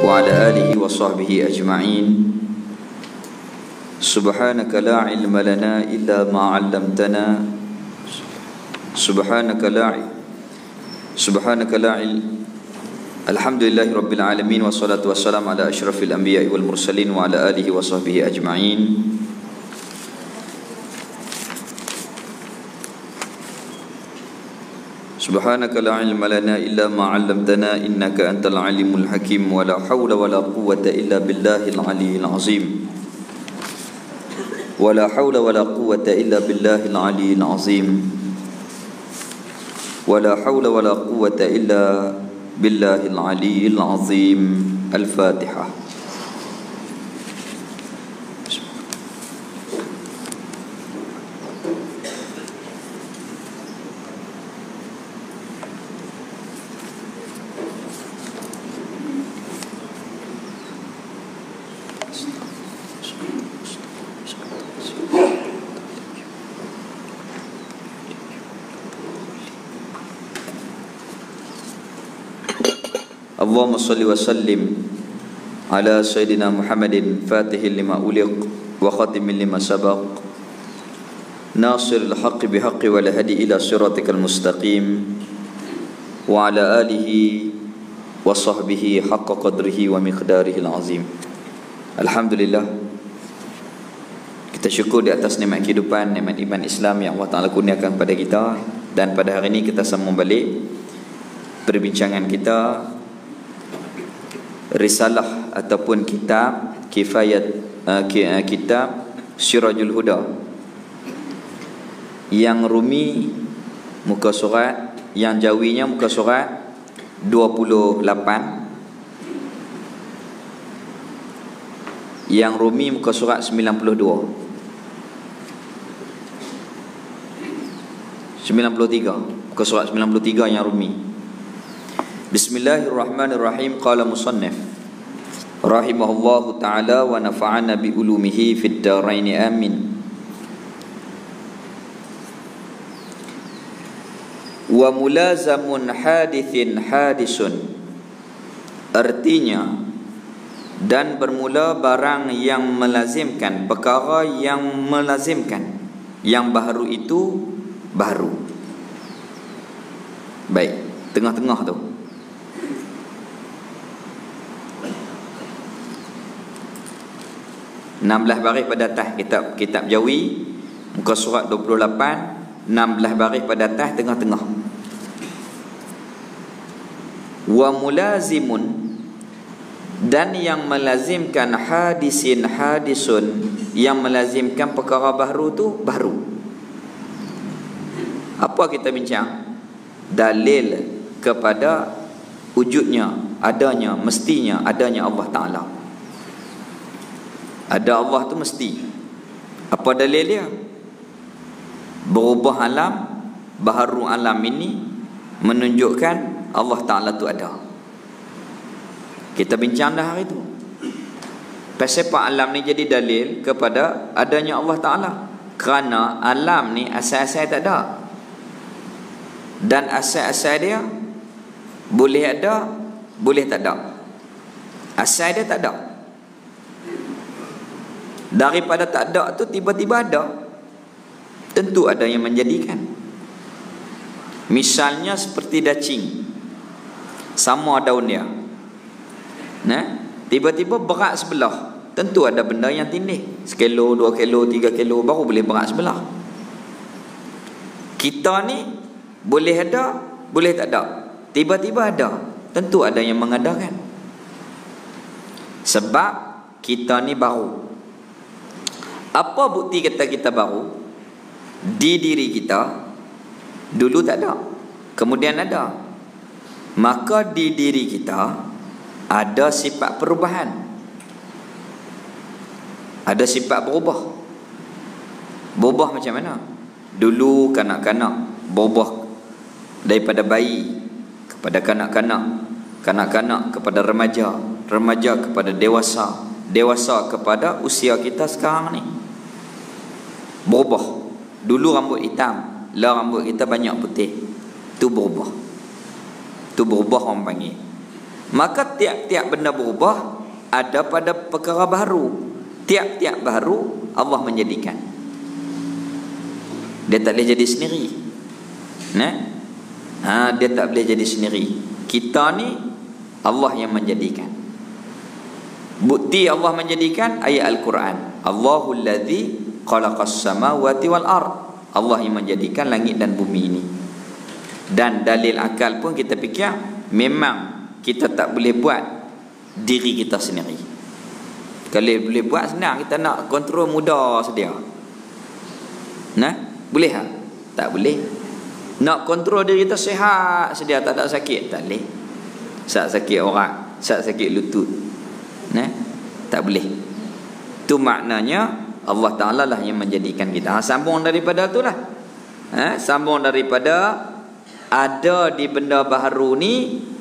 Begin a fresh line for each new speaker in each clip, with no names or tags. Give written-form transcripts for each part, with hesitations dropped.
وعلى آله وصحبه أجمعين. سبحانك لا علم لنا إلا ما علمتنا. سبحانك لا علم. الحمد لله رب العالمين والصلاة والسلام على أشرف الأنبياء والمرسلين وعلى آله وصحبه أجمعين. سبحانك لا علم لنا إلا ما علمتنا إنك أنت العليم الحكيم ولا حول ولا قوة إلا بالله العلي العظيم ولا حول ولا قوة إلا بالله العلي العظيم ولا حول ولا قوة إلا بالله العلي العظيم. الفاتحة. اللهم صل وسلم على سيدنا محمد فاتح لما أغلق وخاتم لما سبق ناصر الحق بحق والهدي إلى صراطك المستقيم وعلى آله وصحبه حق قدره ومقداره العظيم. Alhamdulillah, kita syukur di atas nikmat kehidupan, nikmat iman Islam yang Allah Ta'ala kurniakan kepada kita. Dan pada hari ini kita sambung balik perbincangan kita risalah ataupun kitab kitab Sirajul Huda yang Rumi muka surat, yang Jawinya muka surat 28, yang Rumi muka surat 92, 93, muka surat 93 yang Rumi. Bismillahirrahmanirrahim. Qala musannif rahimahullahu ta'ala wa nafa'ana bi ulumihi fid darain amin. Wa mulazamun hadithin hadisun, artinya dan bermula barang yang melazimkan, perkara yang melazimkan, yang baru itu baru. Baik, tengah-tengah tu 16 baris pada atas kitab Jawi muka surat 28, 16 baris pada atas tengah-tengah. Wa mulazimun, dan yang melazimkan, hadisin hadisun, yang melazimkan perkara baru tu baru. Apa kita bincang? Dalil kepada wujudnya, adanya, mestinya adanya Allah Ta'ala. Ada Allah tu mesti. Apa dalil dia? Berubah alam, baharu alam ini menunjukkan Allah Ta'ala tu ada. Kita bincang dah hari tu. Pasal apa alam ni jadi dalil kepada adanya Allah Ta'ala? Kerana alam ni asal-asal tak ada. Dan asal-asal dia boleh ada, boleh tak ada. Asal dia tak ada. Daripada tak ada tu tiba-tiba ada, tentu ada yang menjadikan. Misalnya seperti dacing, sama daun dia, tiba-tiba berat sebelah, tentu ada benda yang tindih. 1 kilo, 2 kilo, 3 kilo baru boleh berat sebelah. Kita ni boleh ada, boleh tak ada. Tiba-tiba ada, tentu ada yang mengadakan. Sebab kita ni baru. Apa bukti kata kita baru? Di diri kita dulu tak ada, kemudian ada. Maka di diri kita ada sifat perubahan, ada sifat berubah. Berubah macam mana? Dulu kanak-kanak berubah daripada bayi kepada kanak-kanak, kanak-kanak kepada remaja, remaja kepada dewasa, dewasa kepada usia kita sekarang ni. Berubah. Dulu rambut hitam, lah rambut kita banyak putih. Tu berubah. Tu berubah orang panggil. Maka tiap-tiap benda berubah ada pada perkara baru. Tiap-tiap baru Allah menjadikan. Dia tak boleh jadi sendiri. Dia tak boleh jadi sendiri. Kita ni Allah yang menjadikan. Bukti Allah menjadikan ayat Al-Quran. Allahul ladzi khalaqas samawati wal ard. Allah yang menjadikan langit dan bumi ini. Dan dalil akal pun kita fikir memang kita tak boleh buat diri kita sendiri. Kalau boleh buat senang, kita nak kontrol mudah sedia. Boleh tak? Tak boleh. Nak kontrol diri kita sihat sedia, tak ada sakit, tak boleh. Sakit orang, sakit lutut. Tak boleh. Tu maknanya Allah Ta'ala lah yang menjadikan kita. Sambung daripada tu lah. Sambung daripada ada di benda baharu ni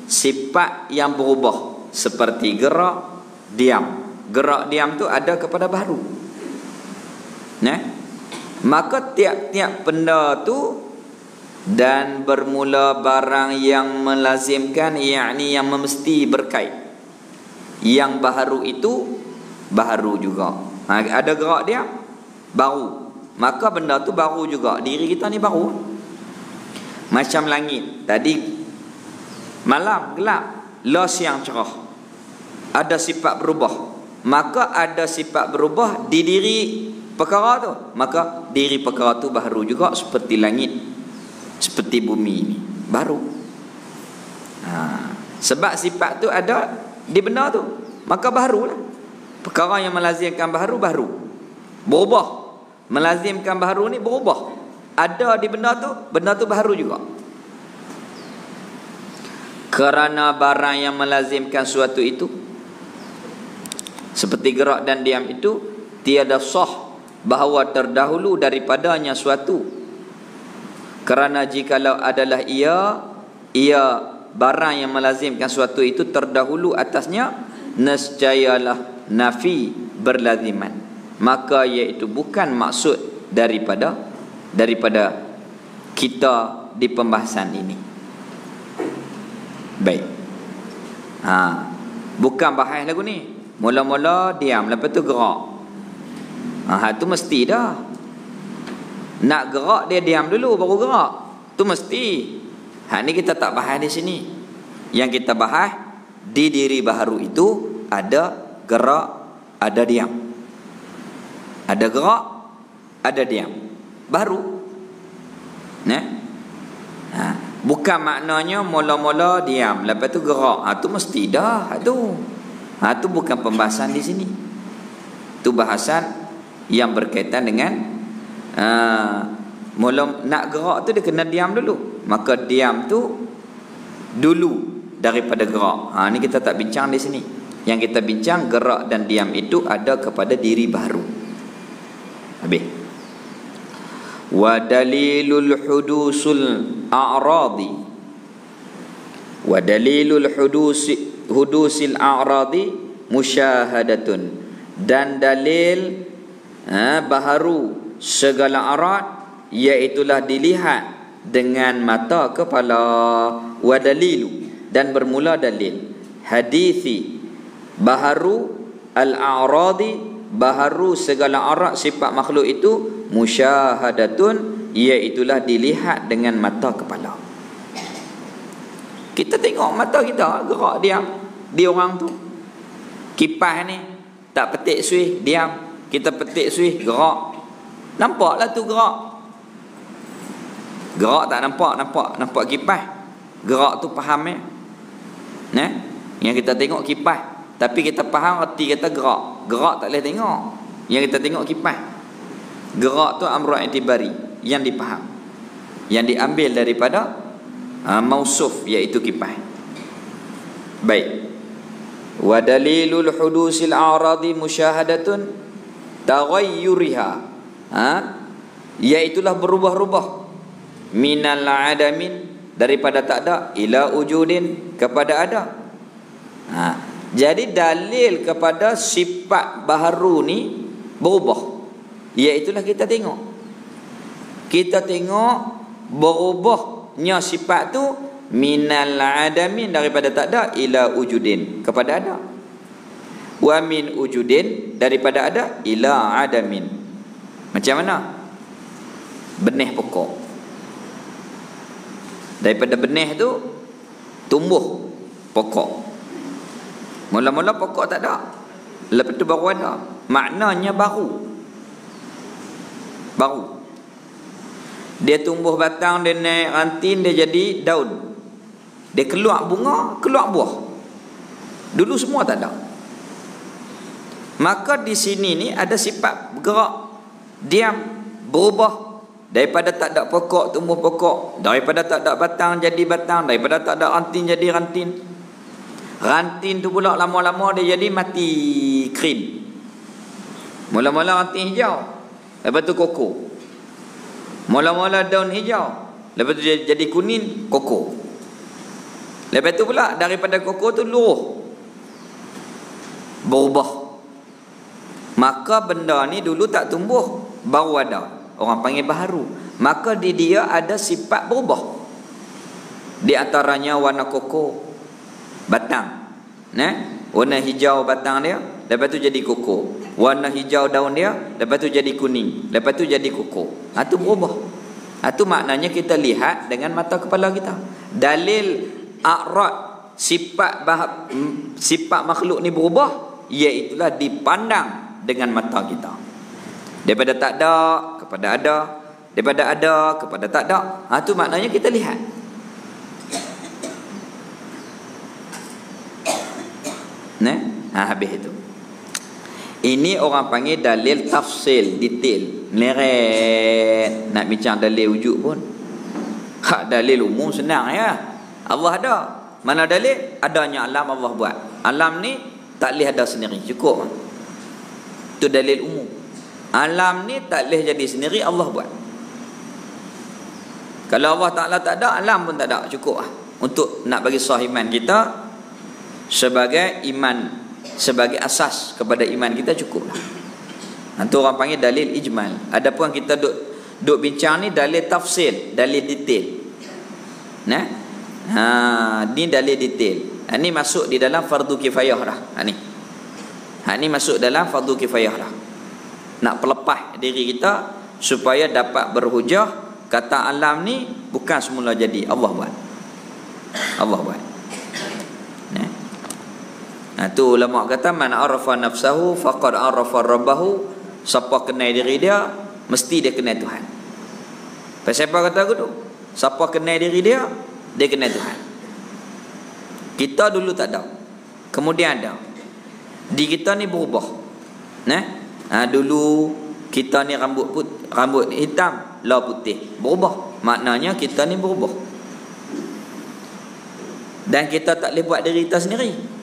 sifat yang berubah, seperti gerak, diam. Gerak, diam tu ada kepada baharu. Maka tiap-tiap benda tu dan bermula barang yang melazimkan, yakni yang mesti berkait. Yang baharu itu baharu juga. Ada gerak dia baru, maka benda tu baru juga. Diri kita ni baru. Macam langit tadi malam gelap, siang cerah, ada sifat berubah. Maka ada sifat berubah di diri perkara tu, maka diri perkara tu baru juga, seperti langit, seperti bumi ini baru. Sebab sifat tu ada di benda tu, maka barulah. Perkara yang melazimkan baru berubah. Melazimkan baru ni berubah. Ada di benda tu baru juga. Kerana barang yang melazimkan suatu itu, seperti gerak dan diam itu, tiada sah bahawa terdahulu daripadanya suatu. Kerana jikalau adalah ia barang yang melazimkan suatu itu terdahulu atasnya, nescayalah nafi berlaziman, maka iaitu bukan maksud daripada kita di pembahasan ini. Baik. Bukan bahas lagu ni. Mula-mula diam, lepas tu gerak. Tu mesti dah. Nak gerak dia diam dulu baru gerak. Tu mesti. Ni kita tak bahas di sini. Yang kita bahas di diri baharu itu ada gerak, ada diam. Ada gerak, ada diam. Baru. Bukan maknanya mula-mula diam, lepas tu gerak. Tu mesti dah. Tu bukan pembahasan di sini. Tu bahasan yang berkaitan dengan mula nak gerak tu dia kena diam dulu. Maka diam tu dulu daripada gerak. Ni kita tak bincang di sini. Yang kita bincang gerak dan diam itu ada kepada diri baru. Habis. Wa dalilul hudusul a'radi. Wa dalilul hudusil a'radi musyahadatun. Dan dalil baharu segala a'rad, iaitulah dilihat dengan mata kepala. Wa dalilu, dan bermula dalil hadithi baharu al-a'radi, baharu segala a'rad sifat makhluk itu, musyahadatun, iaitulah dilihat dengan mata kepala. Kita tengok mata kita gerak diam di orang tu. Kipas ni tak petik suih, diam. Kita petik suih, gerak. Nampaklah tu gerak. Gerak tak nampak kipas. Gerak tu faham yang kita tengok kipas, tapi kita faham erti kata gerak. Gerak tak boleh tengok. Yang kita tengok kipas. Gerak tu amru i'tibari, yang dipaham, yang diambil daripada mausuf, iaitu kipas. Baik. Wa dalilul hudusil a'radi musyahadatun taghayyuriha, iaitulah berubah-ubah, minal adamin, daripada tak ada, ila wujudin, kepada ada. Jadi dalil kepada sifat baharu ni berubah, iaitulah kita tengok. Kita tengok berubahnya sifat tu minal adamin, daripada tak ada, ila wujudin, kepada ada. Wa min wujudin, daripada ada, ila adamin. Macam mana? Benih pokok. Daripada benih tu tumbuh pokok. Mula-mula pokok tak ada, lepas tu baru ada. Maknanya baru. Dia tumbuh batang, dia naik ranting, dia jadi daun. Dia keluar bunga, keluar buah. Dulu semua tak ada. Maka di sini ni ada sifat bergerak, diam, berubah. Daripada tak ada pokok tumbuh pokok, daripada tak ada batang jadi batang, daripada tak ada ranting jadi ranting. Ranting tu pula lama-lama dia jadi mati kering. Mula-mula ranting hijau, lepas tu koko. Mula-mula daun hijau, lepas tu jadi kuning, koko. Lepas tu pula daripada koko tu luruh, berubah. Maka benda ni dulu tak tumbuh, baru ada. Orang panggil baharu. Maka di dia ada sifat berubah. Di antaranya warna koko, batang. Warna hijau batang dia, lepas tu jadi koko. Warna hijau daun dia, lepas tu jadi kuning, lepas tu jadi koko. Itu berubah. Itu maknanya kita lihat dengan mata kepala kita. Dalil a'rad, sifat makhluk ni berubah, iaitulah dipandang dengan mata kita. Daripada tak ada kepada ada, daripada ada kepada tak ada. Itu maknanya kita lihat. Habis itu. Ini orang panggil dalil tafsil, detail. Meret nak bincang dalil wujud pun. Hak dalil umum senang ya. Allah ada. Mana dalil? Adanya alam Allah buat. Alam ni tak boleh ada sendiri, cukup. Itu dalil umum. Alam ni tak boleh jadi sendiri, Allah buat. Kalau Allah Ta'ala tak ada, alam pun tak ada, cukup lah. Untuk nak bagi sah iman kita sebagai iman, sebagai asas kepada iman kita, cukup lah. Itu orang panggil dalil ijmal. Adapun kita duk bincang ni dalil tafsil, dalil detail. Ni dalil detail. Ini masuk di dalam fardu kifayah dah. Ini masuk dalam fardu kifayah dah. Nak pelepah diri kita supaya dapat berhujah kata alam ni bukan semula jadi, Allah buat. Allah buat. Tu ulama kata man arafa nafsahu faqad arafa rabbahu. Siapa kenal diri dia, mesti dia kenal Tuhan. Siapa kata aku tu? Siapa kenal diri dia, dia kenal Tuhan. Kita dulu tak ada, kemudian ada. Di kita ni berubah. Dulu kita ni rambut hitam, lah putih, berubah. Maknanya kita ni berubah. Dan kita tak boleh buat diri kita sendiri.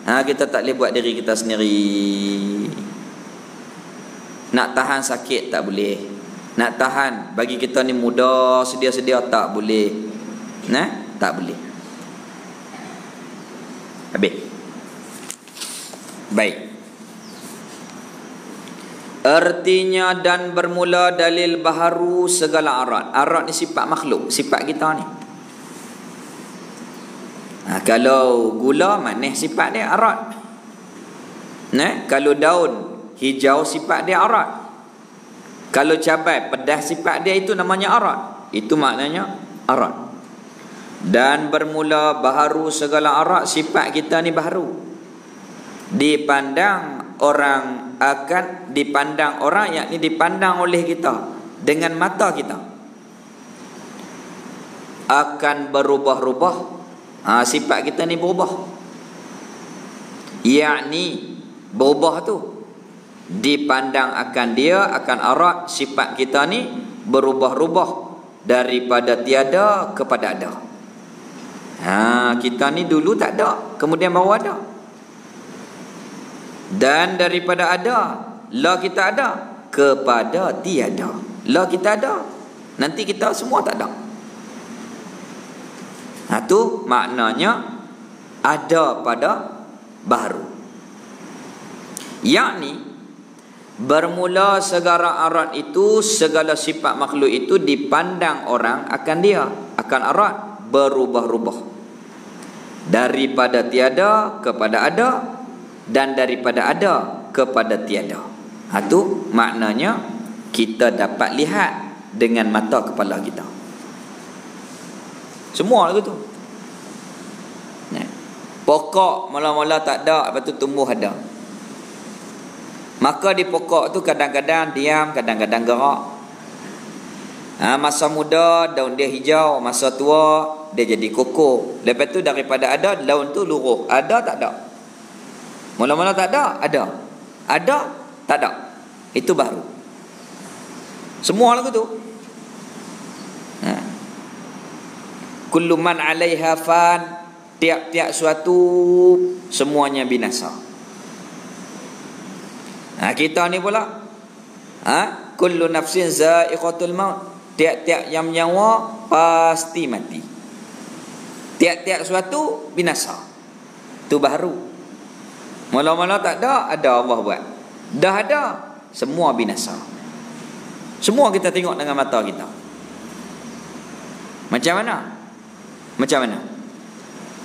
Kita tak boleh buat diri kita sendiri. Nak tahan sakit tak boleh. Nak tahan bagi kita ni muda sedia-sedia tak boleh. Tak boleh. Habis. Baik. Artinya dan bermula dalil baharu segala arad. Arad ni sifat makhluk, sifat kita ni. Kalau gula manis sifat dia arad. Kalau daun hijau sifat dia arad. Kalau cabai pedas sifat dia, itu namanya arad. Itu maknanya arad. Dan bermula baharu segala arad, sifat kita ni baharu. Dipandang orang akan dipandang orang, yakni dipandang oleh kita dengan mata kita, akan berubah-ubah. Sifat kita ni berubah, yakni berubah tu dipandang akan dia, akan arad. Sifat kita ni berubah-ubah daripada tiada kepada ada. Kita ni dulu tak ada, kemudian baru ada. Dan daripada ada, la kita ada, kepada tiada. La kita ada, nanti kita semua tak ada. Itu maknanya ada pada baharu. Yakni bermula segala arad itu, segala sifat makhluk itu dipandang orang akan dia, akan arad, berubah-ubah. Daripada tiada kepada ada, dan daripada ada kepada tiada. Itu maknanya kita dapat lihat dengan mata kepala kita. Semua lagu tu. Pokok mula-mula tak ada, lepas tu tumbuh ada. Maka di pokok tu kadang-kadang diam, kadang-kadang gerak. Masa muda daun dia hijau, masa tua dia jadi kokoh. Lepas tu daripada ada, daun tu luruh. Ada tak ada? Mula-mula tak ada, ada. Ada, tak ada. Itu baru. Semua lagu tu. Kullu man 'alaiha fan, tiap-tiap suatu semuanya binasa. Kita ni pula, kullu nafsin za'iqatul maut, tiap-tiap yang nyawa pasti mati. Tiap-tiap suatu binasa. Itu baru. Mula-mula tak ada, ada Allah buat. Dah ada, semua binasa. Semua kita tengok dengan mata kita. Macam mana? Macam mana?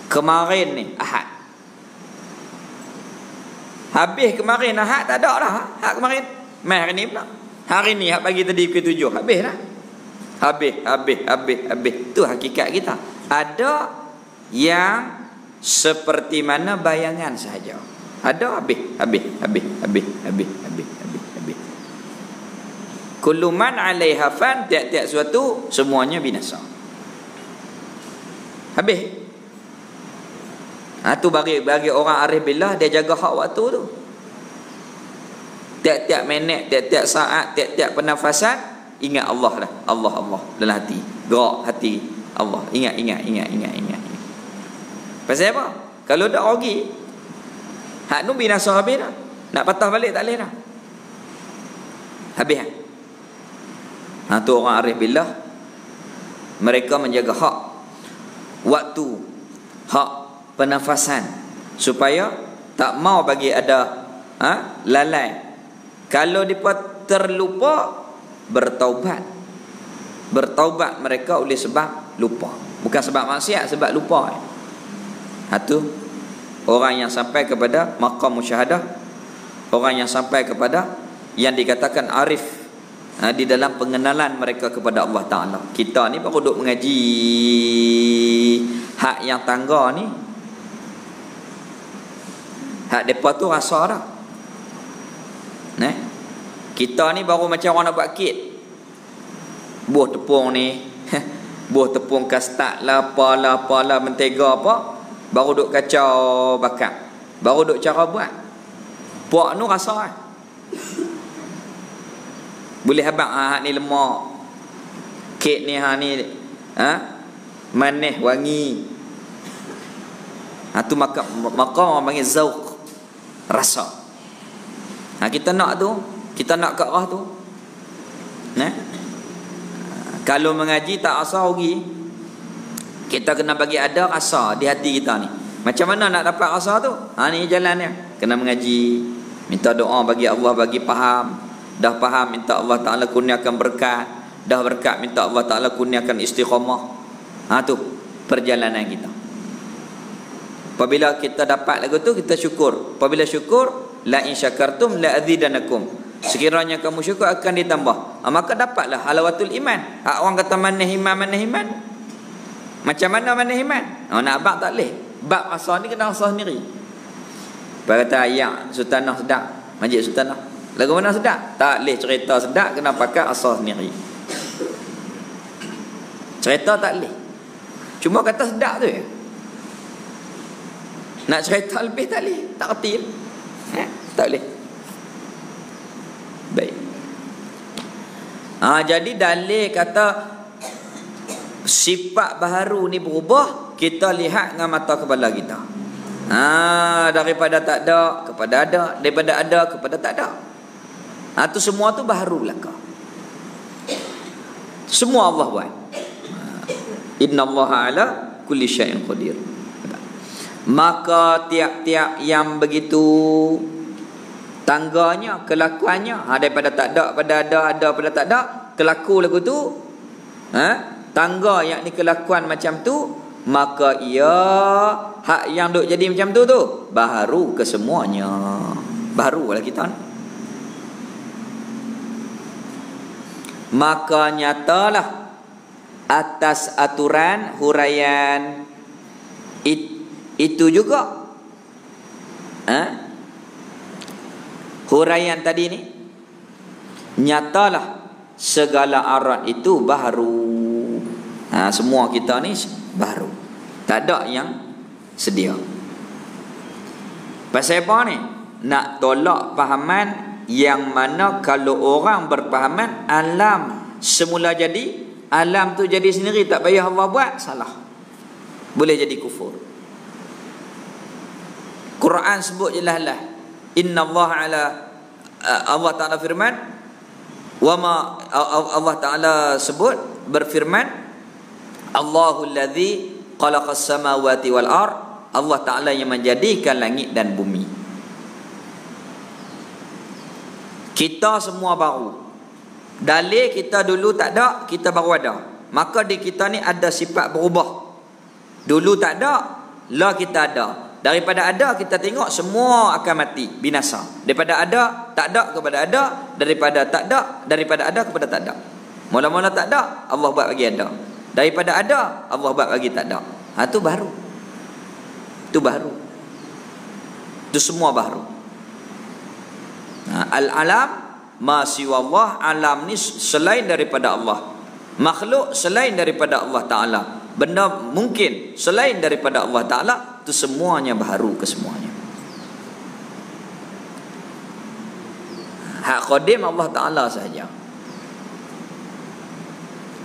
Kemarin ni Ahad. Habis kemarin Ahad tak ada dah. Hak kemarin. Mai hari ni pula. Hari ni hak pagi tadi ke 7 habis dah. Habis. Tu hakikat kita. Ada yang seperti mana bayangan sahaja. Ada habis. Kullu man 'alaiha fan, tiap-tiap suatu semuanya binasa. Habis. Tu bagi orang arif billah, dia jaga hak waktu tu. Tiap-tiap minit, tiap-tiap saat, tiap-tiap pernafasan ingat Allah dah. Allah dalam hati. Gerak hati Allah. Ingat. Pasal apa? Kalau dak rugi, hak tu binasa habis dah. Nak patah balik tak boleh dah. Habis. Tu orang arif billah, mereka menjaga hak waktu, hak pernafasan, supaya tak mau bagi ada lalai. Kalau mereka terlupa, bertaubat mereka oleh sebab lupa, bukan sebab maksiat, sebab lupa. Itu orang yang sampai kepada maqam musyahadah, orang yang sampai kepada yang dikatakan arif di dalam pengenalan mereka kepada Allah Ta'ala. Kita ni baru duduk mengaji hak yang tangga ni, hak mereka tu rasa dah. Kita ni baru macam orang nak buat kek. Buah tepung ni buah tepung kastad lah, apalah mentega apa, baru duk kacau bakar, baru duk cara buat. Puak tu rasa boleh habaq ni lemak, kek ni ni manis wangi. Tu maka orang panggil zauq, rasa. Kita nak tu, kita nak ke arah tu. Kalau mengaji tak rasa rugi, kita kena bagi ada rasa di hati kita ni. Macam mana nak dapat rasa tu? Ni jalan dia. Kena mengaji, minta doa bagi Allah bagi faham. Dah faham, minta Allah Ta'ala kurniakan berkat. Dah berkat, minta Allah Ta'ala kurniakan istiqamah. Tu perjalanan kita. Apabila kita dapat lagu tu, kita syukur. Apabila syukur, la in syakartum la azidanakum. Sekiranya kamu syukur, akan ditambah. Maka dapatlah halawatul iman. Orang kata mana iman. Macam mana iman? Nak bak tak boleh. Bak rasa ni kena rasa sendiri. Kata ayat sultanah sedap, majlis sultanah, lagu mana sedap? Tak boleh cerita sedap, kena pakai asal sendiri. Cerita tak boleh, cuma kata sedap tu ya. Nak cerita lebih tak boleh, tak kerti. Tak boleh. Baik. Jadi dalil kata sifat baharu ni berubah, kita lihat dengan mata kepala kita. Daripada tak ada kepada ada, daripada ada kepada tak ada. Tu semua tu baharu belaka. Semua Allah buat. Innallaha ala kulli syai'in qadir. Maka tiap-tiap yang begitu tangganya, kelakuannya, daripada tak ada pada ada pada tak ada, kelaku lagu tu, tangga yang ni kelakuan macam tu, maka ia hak yang duk jadi macam tu baharu ke semuanya. Baharu lah kita ni. Maka nyatalah atas aturan huraian itu juga huraian tadi ni, nyatalah segala arat itu baharu. Semua kita ni baharu, tak ada yang sedia. Pasal apa ni? Nak tolak fahaman yang mana kalau orang berpahaman alam semula jadi, alam tu jadi sendiri, tak payah Allah buat, salah. Boleh jadi kufur. Quran sebut jelas-jelas, inna Allah ala, Allah Ta'ala firman, wama, Allah Ta'ala sebut, berfirman, Allahul ladzi khalaqas samawati wal ard, Allah Ta'ala yang menjadikan langit dan bumi. Kita semua baru. Dalil kita dulu tak ada, kita baru ada. Maka di kita ni ada sifat berubah. Dulu tak ada, lah kita ada. Daripada ada kita tengok semua akan mati, binasa. Daripada ada, tak ada kepada ada. Daripada tak ada, daripada ada kepada tak ada. Mula-mula tak ada, Allah buat bagi ada. Daripada ada, Allah buat bagi tak ada. Itu baru. Itu baru. Itu semua baru. Al-alam ma siwa Allah, alam ni selain daripada Allah, makhluk selain daripada Allah Ta'ala, benda mungkin selain daripada Allah Ta'ala, itu semuanya baharu ke semuanya. Hak qadim Allah Ta'ala sahaja.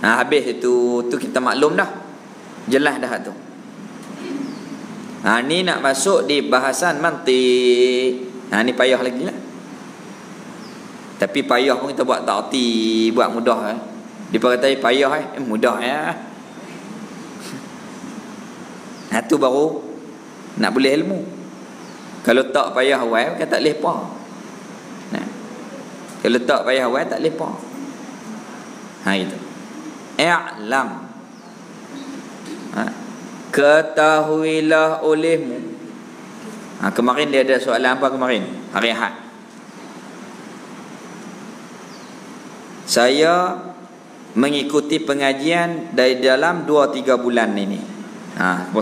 Habis itu kita maklum dah, jelas dah tu. Ni nak masuk di bahasan mantik. Ni payah lagi lah. Tapi payah pun kita buat tak erti, buat mudah. Dia kata payah mudah ya. Itu baru nak boleh ilmu. Kalau tak payah awal, kan tak boleh apa. Kalau tak payah awal, tak boleh apa. Itu. I'lam. Ketahuilah olehmu. Kemarin dia ada soalan apa kemarin? Hari Ahad. Saya mengikuti pengajian dari dalam 2-3 bulan ini.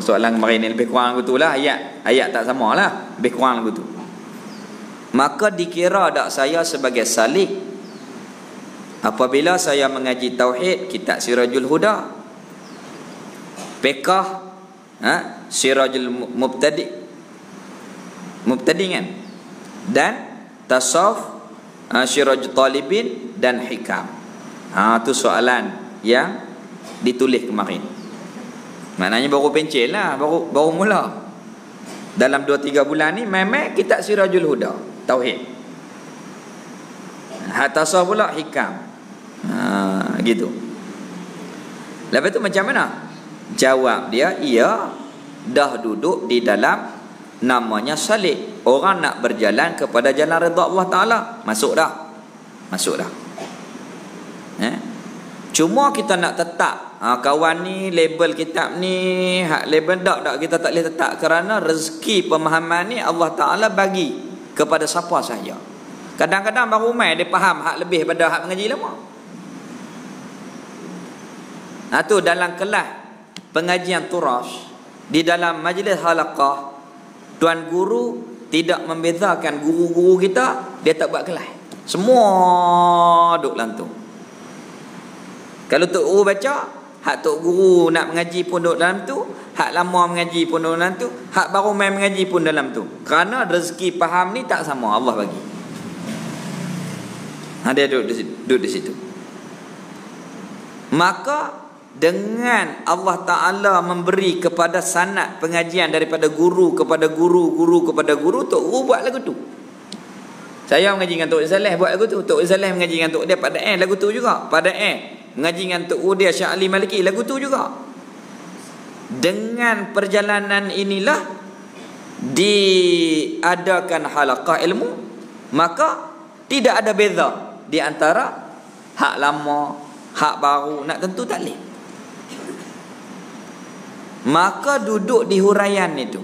Soalan kemarin ni lebih kurang betul lah. Ayat tak sama lah, lebih kurang betul. Maka dikira tak saya sebagai salik apabila saya mengaji tauhid, kitab Sirajul Huda, Fiqh, Sirajul Mubtadi kan, dan Tasawuf, Sirajul Talibin dan Hikam. Itu soalan yang ditulis kemarin. Maknanya baru pencil lah, baru mula. Dalam 2-3 bulan ni memang kitab Sirajul Huda, tauhid. Tasawuf pula Hikam. Gitu. Lepas tu macam mana? Jawab dia, ia dah duduk di dalam namanya salik. Orang nak berjalan kepada jalan redha Allah Ta'ala, masuk dah. Cuma kita nak tetap kawan ni label kitab ni, label tak kita tak boleh tetap, kerana rezeki pemahaman ni Allah Ta'ala bagi kepada siapa sahaja. Kadang-kadang baru mai dia faham hak lebih pada hak mengaji lama. Tu dalam kelas pengajian turas, di dalam majlis halaqah, tuan guru tidak membezakan guru-guru kita, dia tak buat kelas. Semua duduk dalam tu. Kalau tok guru baca, hak tok guru nak mengaji pun duduk dalam tu, hak lama mengaji pun duduk dalam tu, hak baru main mengaji pun dalam tu. Kerana rezeki faham ni tak sama Allah bagi. Dia duduk di situ. Maka dengan Allah Ta'ala memberi kepada sanad pengajian daripada guru kepada guru, guru kepada guru, tok guru buat lagu tu. Saya mengaji dengan Tok Saleh buat lagu tu. Tok Saleh mengaji dengan Tok dia pada lagu tu juga. Pada mengaji dengan Tok dia Syekh Ali Maliki lagu tu juga. Dengan perjalanan inilah diadakan halaqah ilmu, maka tidak ada beza di antara hak lama, hak baru. Nak tentu tak boleh. maka duduk di huraian itu.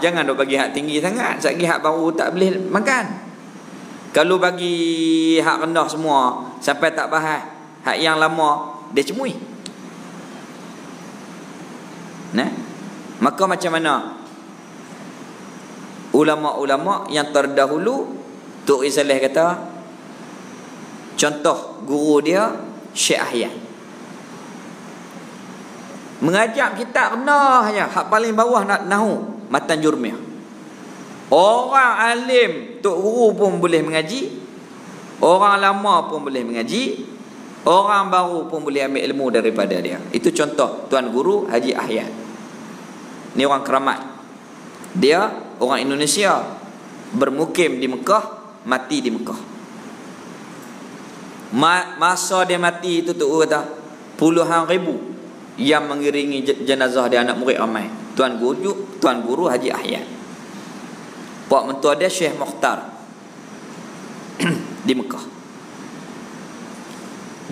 Jangan duk bagi hak tinggi sangat, sagi hak baru tak boleh makan. Kalau bagi hak rendah semua sampai tak bahas hak yang lama, dia cemui. Maka macam mana ulama-ulama yang terdahulu, Tok Isaleh kata, contoh guru dia Syekh Ahyan, mengajak kita kena hanya hak paling bawah nak nahu matan jurmiyah. Orang alim, tok guru pun boleh mengaji, orang lama pun boleh mengaji, orang baru pun boleh ambil ilmu daripada dia. Itu contoh Tuan Guru Haji Ahyan. Ni orang Keramat. Dia orang Indonesia, bermukim di Mekah, mati di Mekah. Masa dia mati itu tok guru kata puluhan ribu yang mengiringi jenazah dia, anak murid ramai. Tuan Guru Haji Ahyan. Pak mentua dia Syekh Mukhtar di Mekah.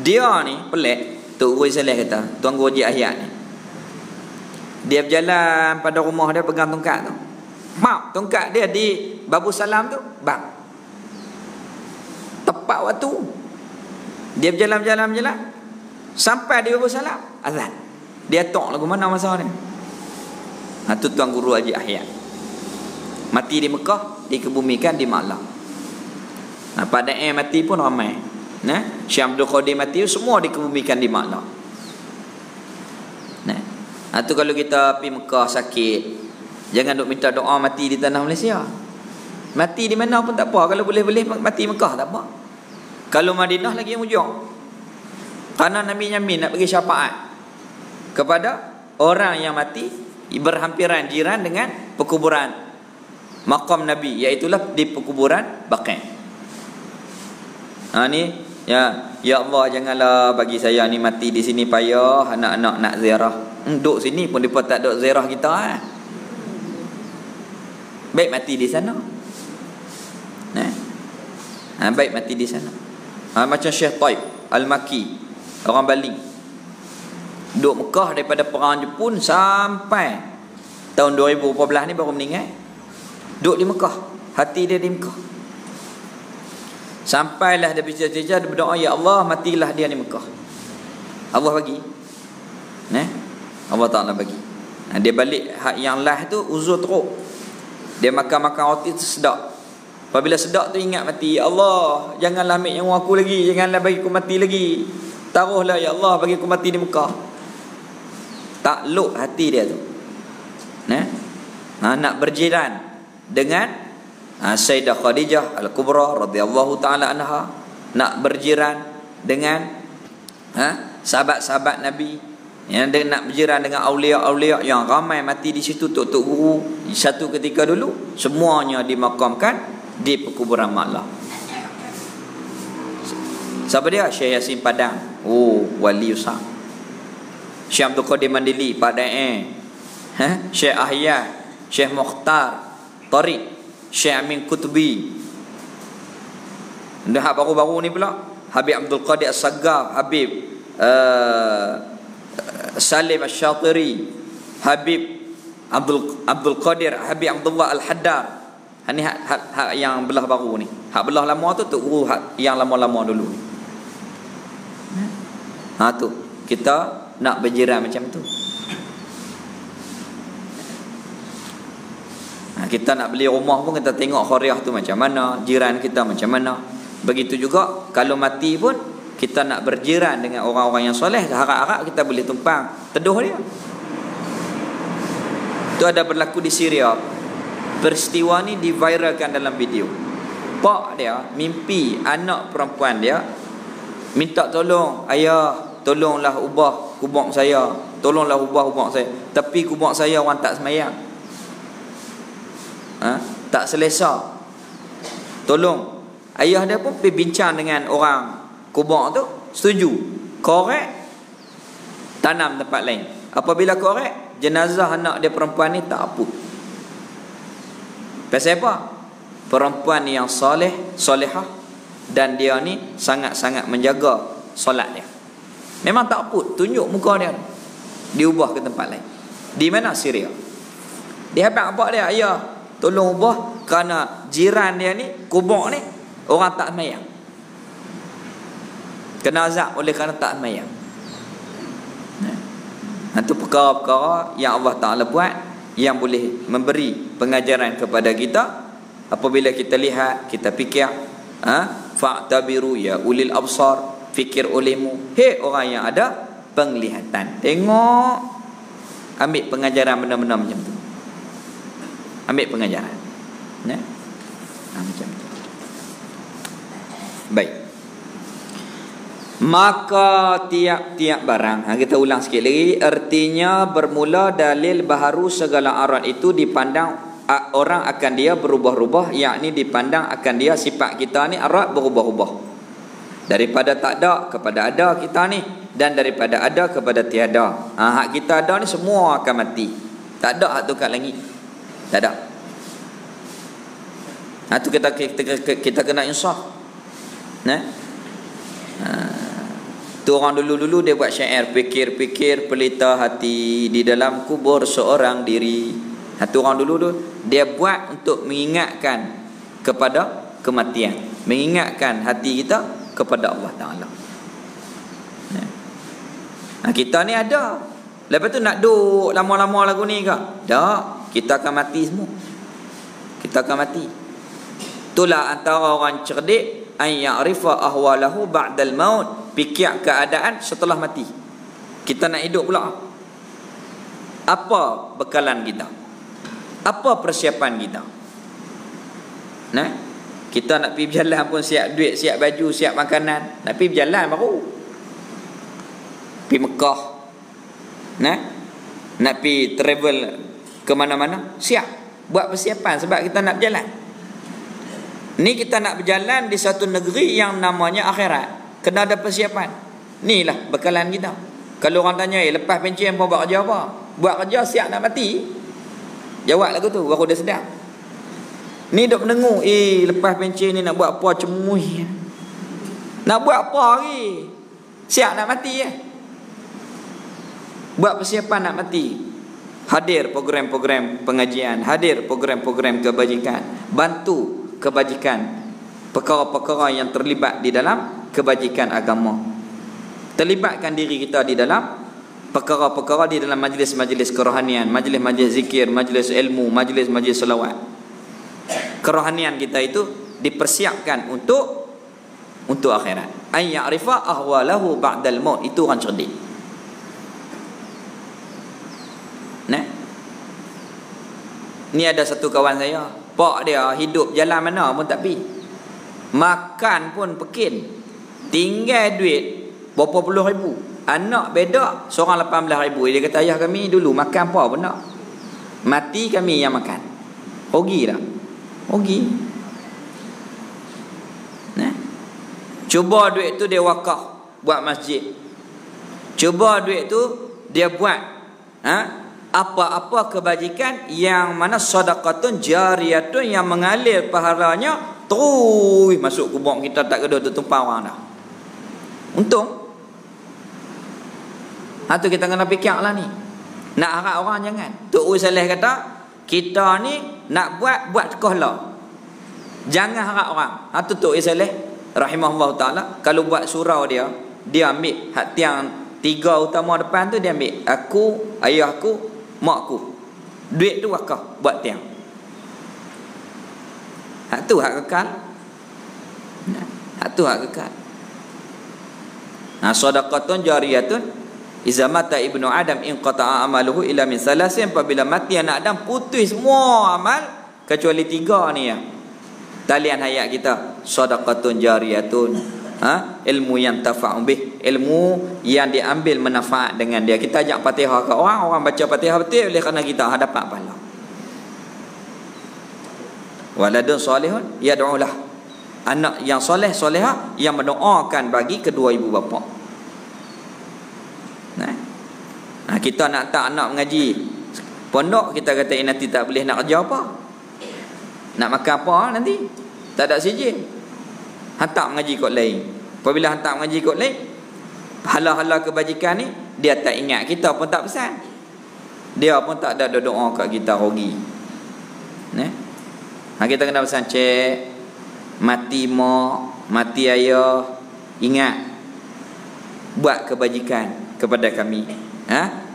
Dia ni pelik, Tok Guru Saleh kata, Tuan Guru Haji Ahyan ni, dia berjalan pada rumah dia pegang tongkat tu. Tongkat dia di Babu Salam tu, bang. Tepat waktu. Dia berjalan sampai di Babu Salam, azan. Dia tok lagu mana masa ni. Tu Tuan Guru Haji Ahyan. Mati di Mekah, dikebumikan di Malang. Pada mati pun ramai. Syekh Abdul Qadir mati semua dikebumikan di Malang. Tu kalau kita pergi Mekah sakit, jangan duk minta doa mati di tanah Malaysia. Mati di mana pun tak apa. Kalau boleh-boleh mati Mekah tak apa. Kalau Madinah lagi yang ujung. Kerana Nabi nyamin nak bagi syafaat kepada orang yang mati berhampiran jiran dengan perkuburan makam Nabi, iaitulah di perkuburan Baqi'. Ni ya Allah, janganlah bagi saya ni mati di sini payah, anak-anak nak ziarah. Duduk sini pun depa tak duk ziarah kita. Baik mati di sana. Baik mati di sana. Macam Syekh Taib Al-Maki, orang Bali, duduk Mekah daripada perang Jepun sampai tahun 2014 ni baru meninggal. Duduk di Mekah, hati dia di Mekah. Sampailah dia bercita-cita, dia berdoa, ya Allah, matilah dia di Mekah. Allah bagi. Allah Ta'ala bagi. Dia balik hak yang lah tu uzur teruk. Dia makan-makan roti tu sedap. Apabila sedap tu ingat mati, ya Allah, janganlah ambil nyawa aku lagi, janganlah bagi aku mati lagi. Taruhlah ya Allah bagi aku mati di Mekah. Takluk hati dia tu. Nak berjiran dengan Sayyidah Khadijah Al-Kubra radhiyallahu taala anha, nak berjiran dengan sahabat-sahabat Nabi, yang dia nak berjiran dengan aulia-aulia yang ramai mati di situ. Tok Guru satu ketika dulu semuanya dimakamkan di perkuburan Malang. Siapa dia? Syekh Yasin Padang. Wali usah. Syekh Abdul Qadir Mandili Padang. Syekh Ahyan, Syekh Mukhtar Tariq, Syekh Amin Kutubi. Dah baru-baru ni pula Habib Abdul Qadir As-Saggar, Habib Salim Asy-Syatiri, Habib Abdul Qadir, Habib Abdullah Al-Haddar. Ni hak yang belah baru ni. Hak belah lama tu Tok Guru hak yang lama-lama dulu ni. Tu kita nak berjiran macam tu. Kita nak beli rumah pun kita tengok khariah tu macam mana, jiran kita macam mana. Begitu juga kalau mati pun kita nak berjiran dengan orang-orang yang soleh, harap-harap kita boleh tumpang teduh dia. Itu ada berlaku di Syria. Peristiwa ni diviralkan dalam video. Pak dia mimpi anak perempuan dia minta tolong, ayah, tolonglah ubah kubur saya, tolonglah ubah kubur saya. Tapi kubur saya orang tak semayang, tak selesa. Tolong. Ayah dia pun pergi bincang dengan orang kubur tu, setuju, korek, tanam tempat lain. Apabila korek, jenazah anak dia perempuan ni tak aput. Pasal apa? Perempuan yang soleh, solehah, dan dia ni sangat-sangat menjaga solat dia. Memang tak aput, tunjuk muka dia. diubah ke tempat lain. Di mana? Syria. Dia apa dia? Ayah tolong ubah kerana jiran dia ni, kubur ni orang tak sembahyang. Kena azab oleh kerana tak sembahyang. Itu perkara-perkara yang Allah Ta'ala buat yang boleh memberi pengajaran kepada kita. Apabila kita lihat, kita fikir, fa'tabiru ya ulil absar, fikir olehmu, hei orang yang ada penglihatan. Tengok, ambil pengajaran benda-benda macam tu. Ambil pengajaran. Macam tu. Baik. Maka tiap-tiap barang, kita ulang sikit lagi, artinya bermula dalil baharu segala arat itu dipandang orang akan dia berubah-ubah, yakni dipandang akan dia sifat kita ni arat berubah-ubah. Daripada tak ada kepada ada kita ni, dan daripada ada kepada tiada. Hak kita ada ni semua akan mati. Tak ada hak tu kat langit. Tak ada. Tu kita kena insaf. Tu orang dulu-dulu dia buat syair, fikir-fikir pelita hati di dalam kubur seorang diri. Tu orang dulu tu dia buat untuk mengingatkan kepada kematian, mengingatkan hati kita kepada Allah Ta'ala. Kita ni ada. Lepas tu nak duduk lama-lama lagu ni ke? Tak. Kita akan mati semua. Kita akan mati. Itulah antara orang cerdik, an ya'rifa ahwalahu ba'dal maut, fikir keadaan setelah mati. Kita nak hidup pula. Apa bekalan kita? Apa persiapan kita? Kita nak pergi berjalan pun siap duit, siap baju, siap makanan. Nak pergi berjalan baru. Pergi Mekah. Nak pergi travel ke mana-mana, siap. Buat persiapan sebab kita nak berjalan. Ni kita nak berjalan di satu negeri yang namanya akhirat. Kena ada persiapan. Inilah bekalan kita. Kalau orang tanya, lepas pencen pun buat kerja apa? Buat kerja siap nak mati. Jawab lagu tu, baru dia sedar. Ni duk mendengung, lepas pencen ni nak buat apa cemuih. Nak buat apa lagi? Siap nak mati ya. Buat persiapan nak mati. Hadir program-program pengajian, hadir program-program kebajikan, bantu kebajikan, perkara-perkara yang terlibat di dalam kebajikan agama. Terlibatkan diri kita di dalam perkara-perkara di dalam majlis-majlis kerohanian, majlis-majlis zikir, majlis ilmu, majlis-majlis selawat. Kerohanian kita itu dipersiapkan untuk akhirat. An ya'rifa ahwalahu ba'dal maut, itu orang cerdik. Ni ada satu kawan saya, pak dia hidup jalan mana pun tak pi. Makan pun pekin. Tinggal duit berapa puluh ribu. Anak bedak seorang 18 ribu. Dia kata, ayah kami dulu makan apa pun tak. Mati kami yang makan. Rugi tak? Rugi. Cuba duit tu dia wakaf buat masjid. Cuba duit tu dia buat apa-apa kebajikan yang mana sedekatun jariyatun, yang mengalir pahalanya terus masuk kubur kita, tak kena tertumpah orang dah. Untung. Tu kita kena fikirlah ni. Nak harap orang jangan. Tok Saleh kata, kita ni nak buat kohla. Jangan harap orang. Tu Tok Saleh rahimahullah taala, kalau buat surau dia ambil hak tiang 3 utama depan tu, dia ambil aku, ayahku, makku. Duit tu wakaf buat tiang. Hak tu hak kekal. Hak tu hak kekal. Sedekatun jariyatun iza mata ibnu adam inqata'a amaluhu illa min salasin. Apabila mati anak Adam, putus semua amal kecuali 3 ni ya. Talian hayat kita, sedekatun jariyatun, ilmu yang tafa'u bih, ilmu yang diambil manfaat dengan dia. Kita ajak Fatihah ke orang baca Fatihah betul oleh kerana kita dapat pahala. Waladun salihun yad'ulah, anak yang soleh solehah yang mendoakan bagi kedua ibu bapa. Kita nak tak anak mengaji pondok, kita kata nanti tak boleh nak kerja apa, nak makan apa nanti tak ada sijil. Hantar mengaji kot lain. Apabila hantar mengaji kot lain, hala-hala kebajikan ni dia tak ingat, kita pun tak pesan. Dia pun tak ada doa kat kita rugi. Kita kena pesan, cik, mati mak, mati ayah, ingat buat kebajikan kepada kami.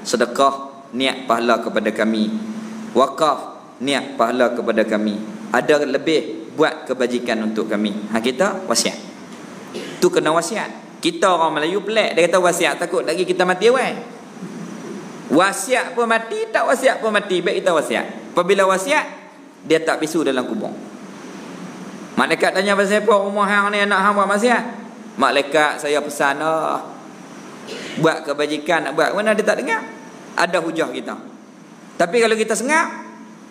Sedekah, niat pahala kepada kami. Wakaf, niat pahala kepada kami. Ada lebih, buat kebajikan untuk kami. Kita wasiat. Tu kena wasiat. Kita orang Melayu pelik, dia kata wasiat, takut lagi kita mati awal. Wasiat pun mati, tak wasiat pun mati. Baik kita wasiat. Apabila wasiat, dia tak bisu dalam kubur. Malaikat tanya pasal apa rumah hang ni, anak hang buat wasiat. Malaikat saya pesan buat kebajikan, nak buat mana dia tak dengar. Ada hujah kita. Tapi kalau kita sengap,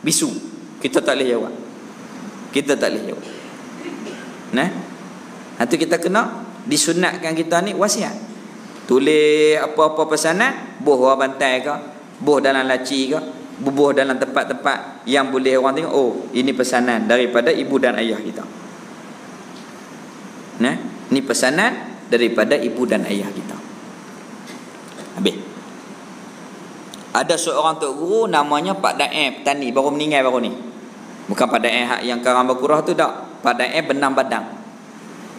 bisu. Kita tak boleh jawab. Kita tak boleh jawab. Itu kita kena disunatkan kita ni wasiat. Tulis apa-apa pesanan, buh orang bantai ke, buh dalam laci ke, bubuh dalam tempat-tempat yang boleh orang tengok, oh ini pesanan daripada ibu dan ayah kita. Ini pesanan daripada ibu dan ayah kita. Habis. Ada seorang tok guru namanya Pak Dae petani, baru meninggal baru ni. Bukan Pak Dae yang Karang Berkurah tu tak. Pak Dae Benang Badang.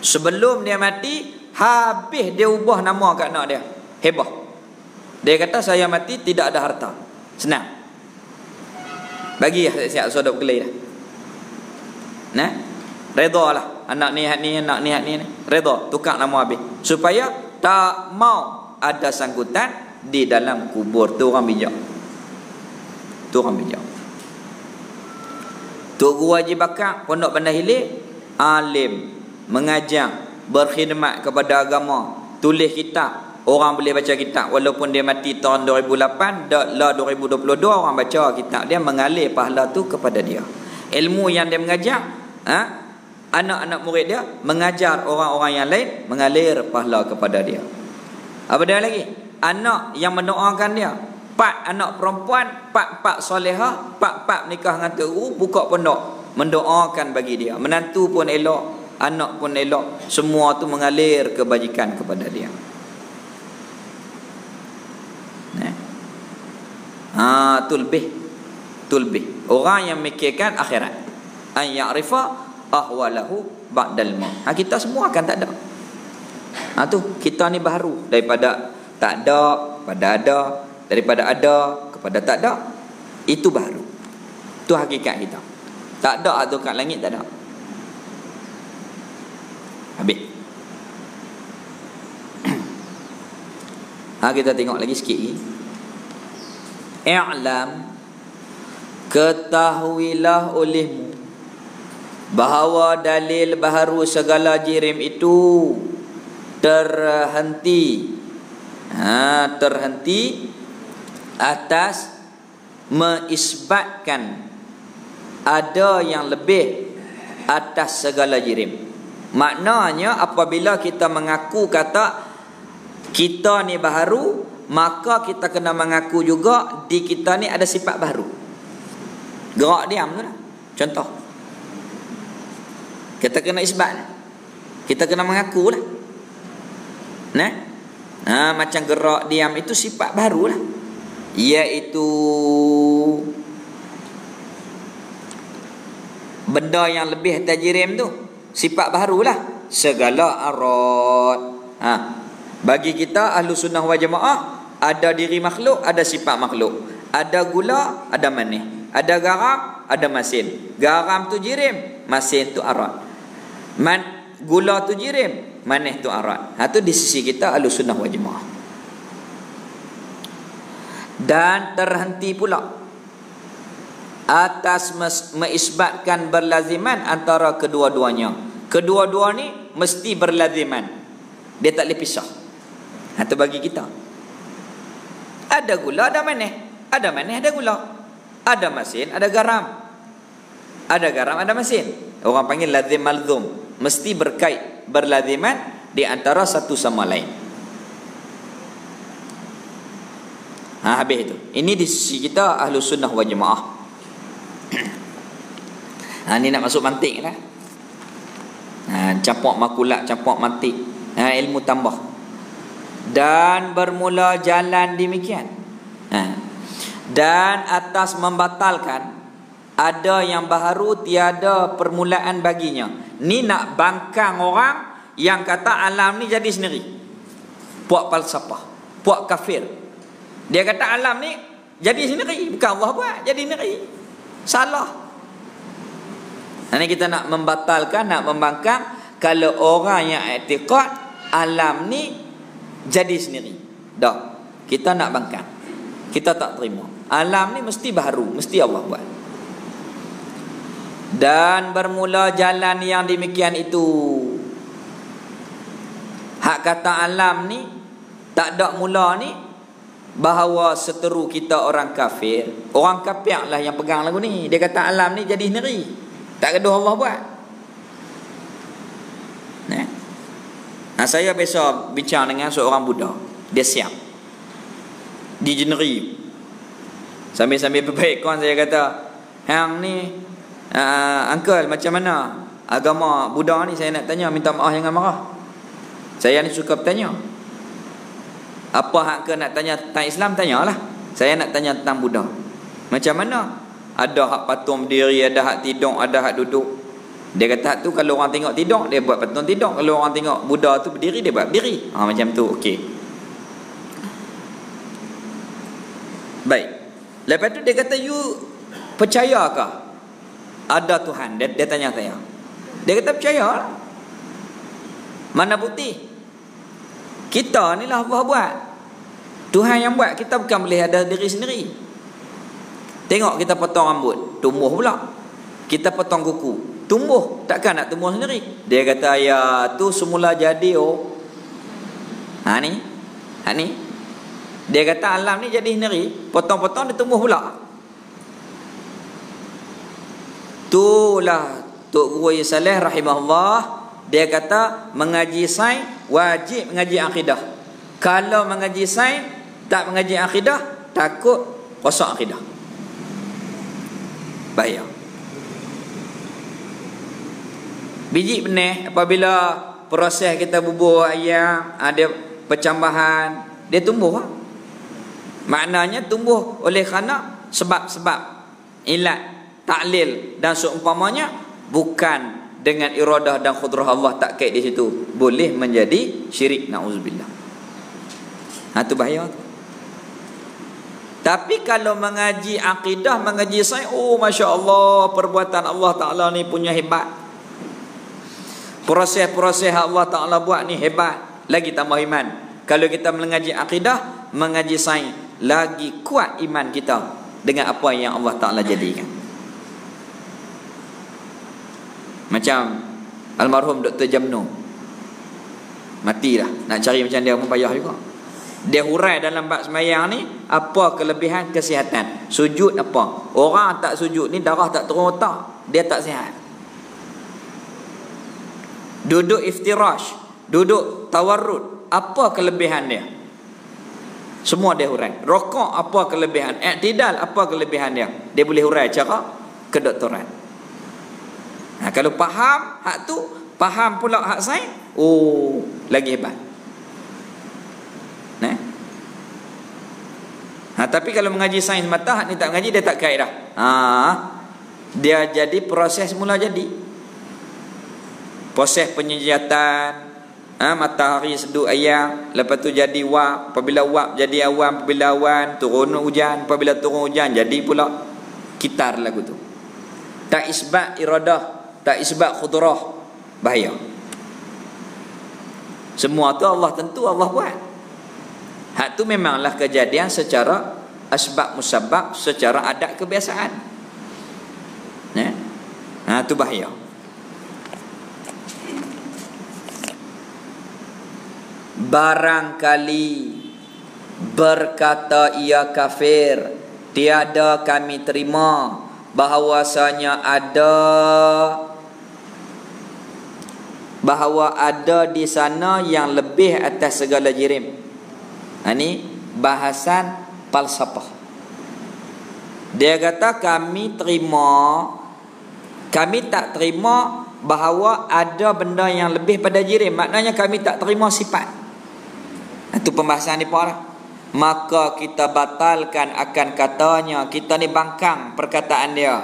Sebelum dia mati, habis dia ubah nama kat anak dia. Hebah. Dia kata saya mati tidak ada harta. Senang. Bagi siap sodok kelai dah. Redha lah. Anak ni, anak ni. Redha. Tukar nama habis. Supaya tak mau ada sangkutan di dalam kubur. Tu orang bijak. Tu orang bijak. Tok Guru Haji Bakar, Pondok Bandar Hilir, alim, mengajar, berkhidmat kepada agama, tulis kitab. Orang boleh baca kitab walaupun dia mati tahun 2008, dah 2022 orang baca kitab dia, mengalir pahala tu kepada dia. Ilmu yang dia mengajar, anak-anak murid dia mengajar orang-orang yang lain, mengalir pahala kepada dia. Apa dia lagi? Anak yang mendoakan dia, 4 anak perempuan, 4 solehah, 4 nikah dengan tok guru, buka pondok, mendoakan bagi dia. Menantu pun elok, anak pun elok, semua tu mengalir kebajikan kepada dia. Tu lebih orang yang mikirkan akhirat, an ya'rifa ahwalahu ba'dal maut. Kita semua akan tak ada. Tu kita ni baru, daripada tak ada pada ada, daripada ada kepada tak ada. Itu baru. Tu hakikat kita. Tak ada atau kat langit tak ada. Habis. Kita tengok lagi sikit lagi. I'lam, ketahuilah olehmu bahawa dalil baharu segala jirim itu terhenti atas mengisbatkan ada yang lebih atas segala jirim. Maknanya apabila kita mengaku kata kita ni baharu, maka kita kena mengaku juga di kita ni ada sifat baru. Gerak diam tu lah. Contoh, kita kena isbat, kita kena mengaku lah. Macam gerak diam itu sifat baru lah, iaitu benda yang lebih tajirim tu sifat barulah. Segala arad. Bagi kita ahlu sunnah wal jamaah, ada diri makhluk, ada sifat makhluk. Ada gula, ada manis. Ada garam, ada masin. Garam tu jirim, masin tu arad. Gula tu jirim, manis tu arad. Tu di sisi kita ahlu sunnah wal jamaah. Dan terhenti pula atas mengisbatkan berlaziman antara kedua-duanya. Kedua-dua ni mesti berlaziman, dia tak boleh pisah. Itu bagi kita. Ada gula, ada manis. Ada manis, ada gula. Ada masin, ada garam. Ada garam, ada masin. Orang panggil lazim malzum. Mesti berkait, berlaziman di antara satu sama lain. Habis itu. Ini di sisi kita ahlu sunnah wal jamaah. Ini nak masuk mantik lah. Campak makulat, campak mantik. Ilmu tambah.
Dan bermula jalan demikian. Dan atas membatalkan ada yang baharu tiada permulaan baginya. Ni nak bangkang orang yang kata alam ni jadi sendiri. Puak falsafah, puak kafir. Dia kata alam ni jadi sendiri, bukan Allah buat, jadi sendiri. Salah. Ini kita nak membatalkan, nak membangkang kalau orang yang i'tiqad alam ni jadi sendiri. Dah, kita nak bangkang. Kita tak terima. Alam ni mesti baharu, mesti Allah buat. Dan bermula jalan yang demikian itu. Hak kata alam ni tak ada mula ni, bahawa seteru kita orang kafir. Orang kafir lah yang pegang lagu ni. Dia kata alam ni jadi sendiri, tak gaduh Allah buat. Nah, saya biasa bincang dengan seorang Buddha. Dia siap di Jeneri. Sambil-sambil perbaikan saya kata, hang ni uncle macam mana agama Buddha ni? Saya nak tanya, minta maaf jangan marah. Saya ni suka bertanya. Apa hak ke nak tanya tentang Islam, tanyalah. Saya nak tanya tentang Buddha. Macam mana? Ada hak patung berdiri, ada hak tidur, ada hak duduk. Dia kata hak tu kalau orang tengok tidur, dia buat patung tidur. Kalau orang tengok Buddha tu berdiri, dia buat berdiri. Macam tu, okey. Baik. Lepas tu dia kata, you percayakah ada Tuhan? Dia tanya saya. Dia kata percaya lah. Mana bukti? Kita ni lah Allah buat. Tuhan yang buat. Kita bukan boleh ada diri sendiri. Tengok kita potong rambut, tumbuh pula. Kita potong kuku, tumbuh. Takkan nak tumbuh sendiri? Dia kata ya tu semula jadi ni. Dia kata alam ni jadi sendiri, potong-potong dia tumbuh pula. Itulah Tok Guru Saleh rahimahullah. Dia kata mengaji sains wajib mengaji akidah. Kalau mengaji sains tak mengaji akidah, takut rosak akidah. Bahaya. Biji benih apabila proses kita bubuh ayam, ada percambahan, dia tumbuh. Maknanya tumbuh oleh kerana sebab-sebab ilat, taklil dan seumpamanya, bukan dengan iradah dan qudrah Allah, tak kait di situ. Boleh menjadi syirik, na'udzubillah. Itu bahaya. Tapi kalau mengaji akidah, mengaji sains, Masya Allah, perbuatan Allah Ta'ala ni punya hebat. Proses-proses Allah Ta'ala buat ni hebat. Lagi tambah iman. Kalau kita mengaji akidah, mengaji sains, lagi kuat iman kita dengan apa yang Allah Ta'ala jadikan. Macam almarhum Dr. Jamno, mati dah, nak cari macam dia pun payah juga. Dia hurai dalam bab semayang ni, apa kelebihan kesihatan. Sujud apa? Orang tak sujud ni darah tak turun otak, dia tak sihat. Duduk iftirash, duduk tawarrud, apa kelebihan dia? Semua dia hurai. Rokok apa kelebihan? I'tidal apa kelebihan dia? Dia boleh hurai cara kedoktoran. Kalau faham hak tu, faham pula hak sains, lagi hebat. Tapi kalau mengaji sains mata, hak ni tak mengaji, dia tak kait dah. Dia jadi proses mula jadi. Proses penyejatan, matahari seduh ayam, lepas tu jadi wap, apabila wap jadi awan, apabila awan turun hujan, apabila turun hujan jadi pula kitar lagu tu. Tak isbat iradah, tak isbat qudrah, bahaya. Semua tu Allah tentu Allah buat. Hak tu memanglah kejadian secara asbab musabab, secara adat kebiasaan. Tu bahaya. Barangkali berkata ia kafir, tiada kami terima bahawasanya bahawa ada di sana yang lebih atas segala jirim. Ini bahasan falsafah. Dia kata kami tak terima bahawa ada benda yang lebih pada jirim. Maknanya kami tak terima sifat. Itu pembahasan ni lah. Maka kita batalkan akan katanya, kita ni bangkang perkataan dia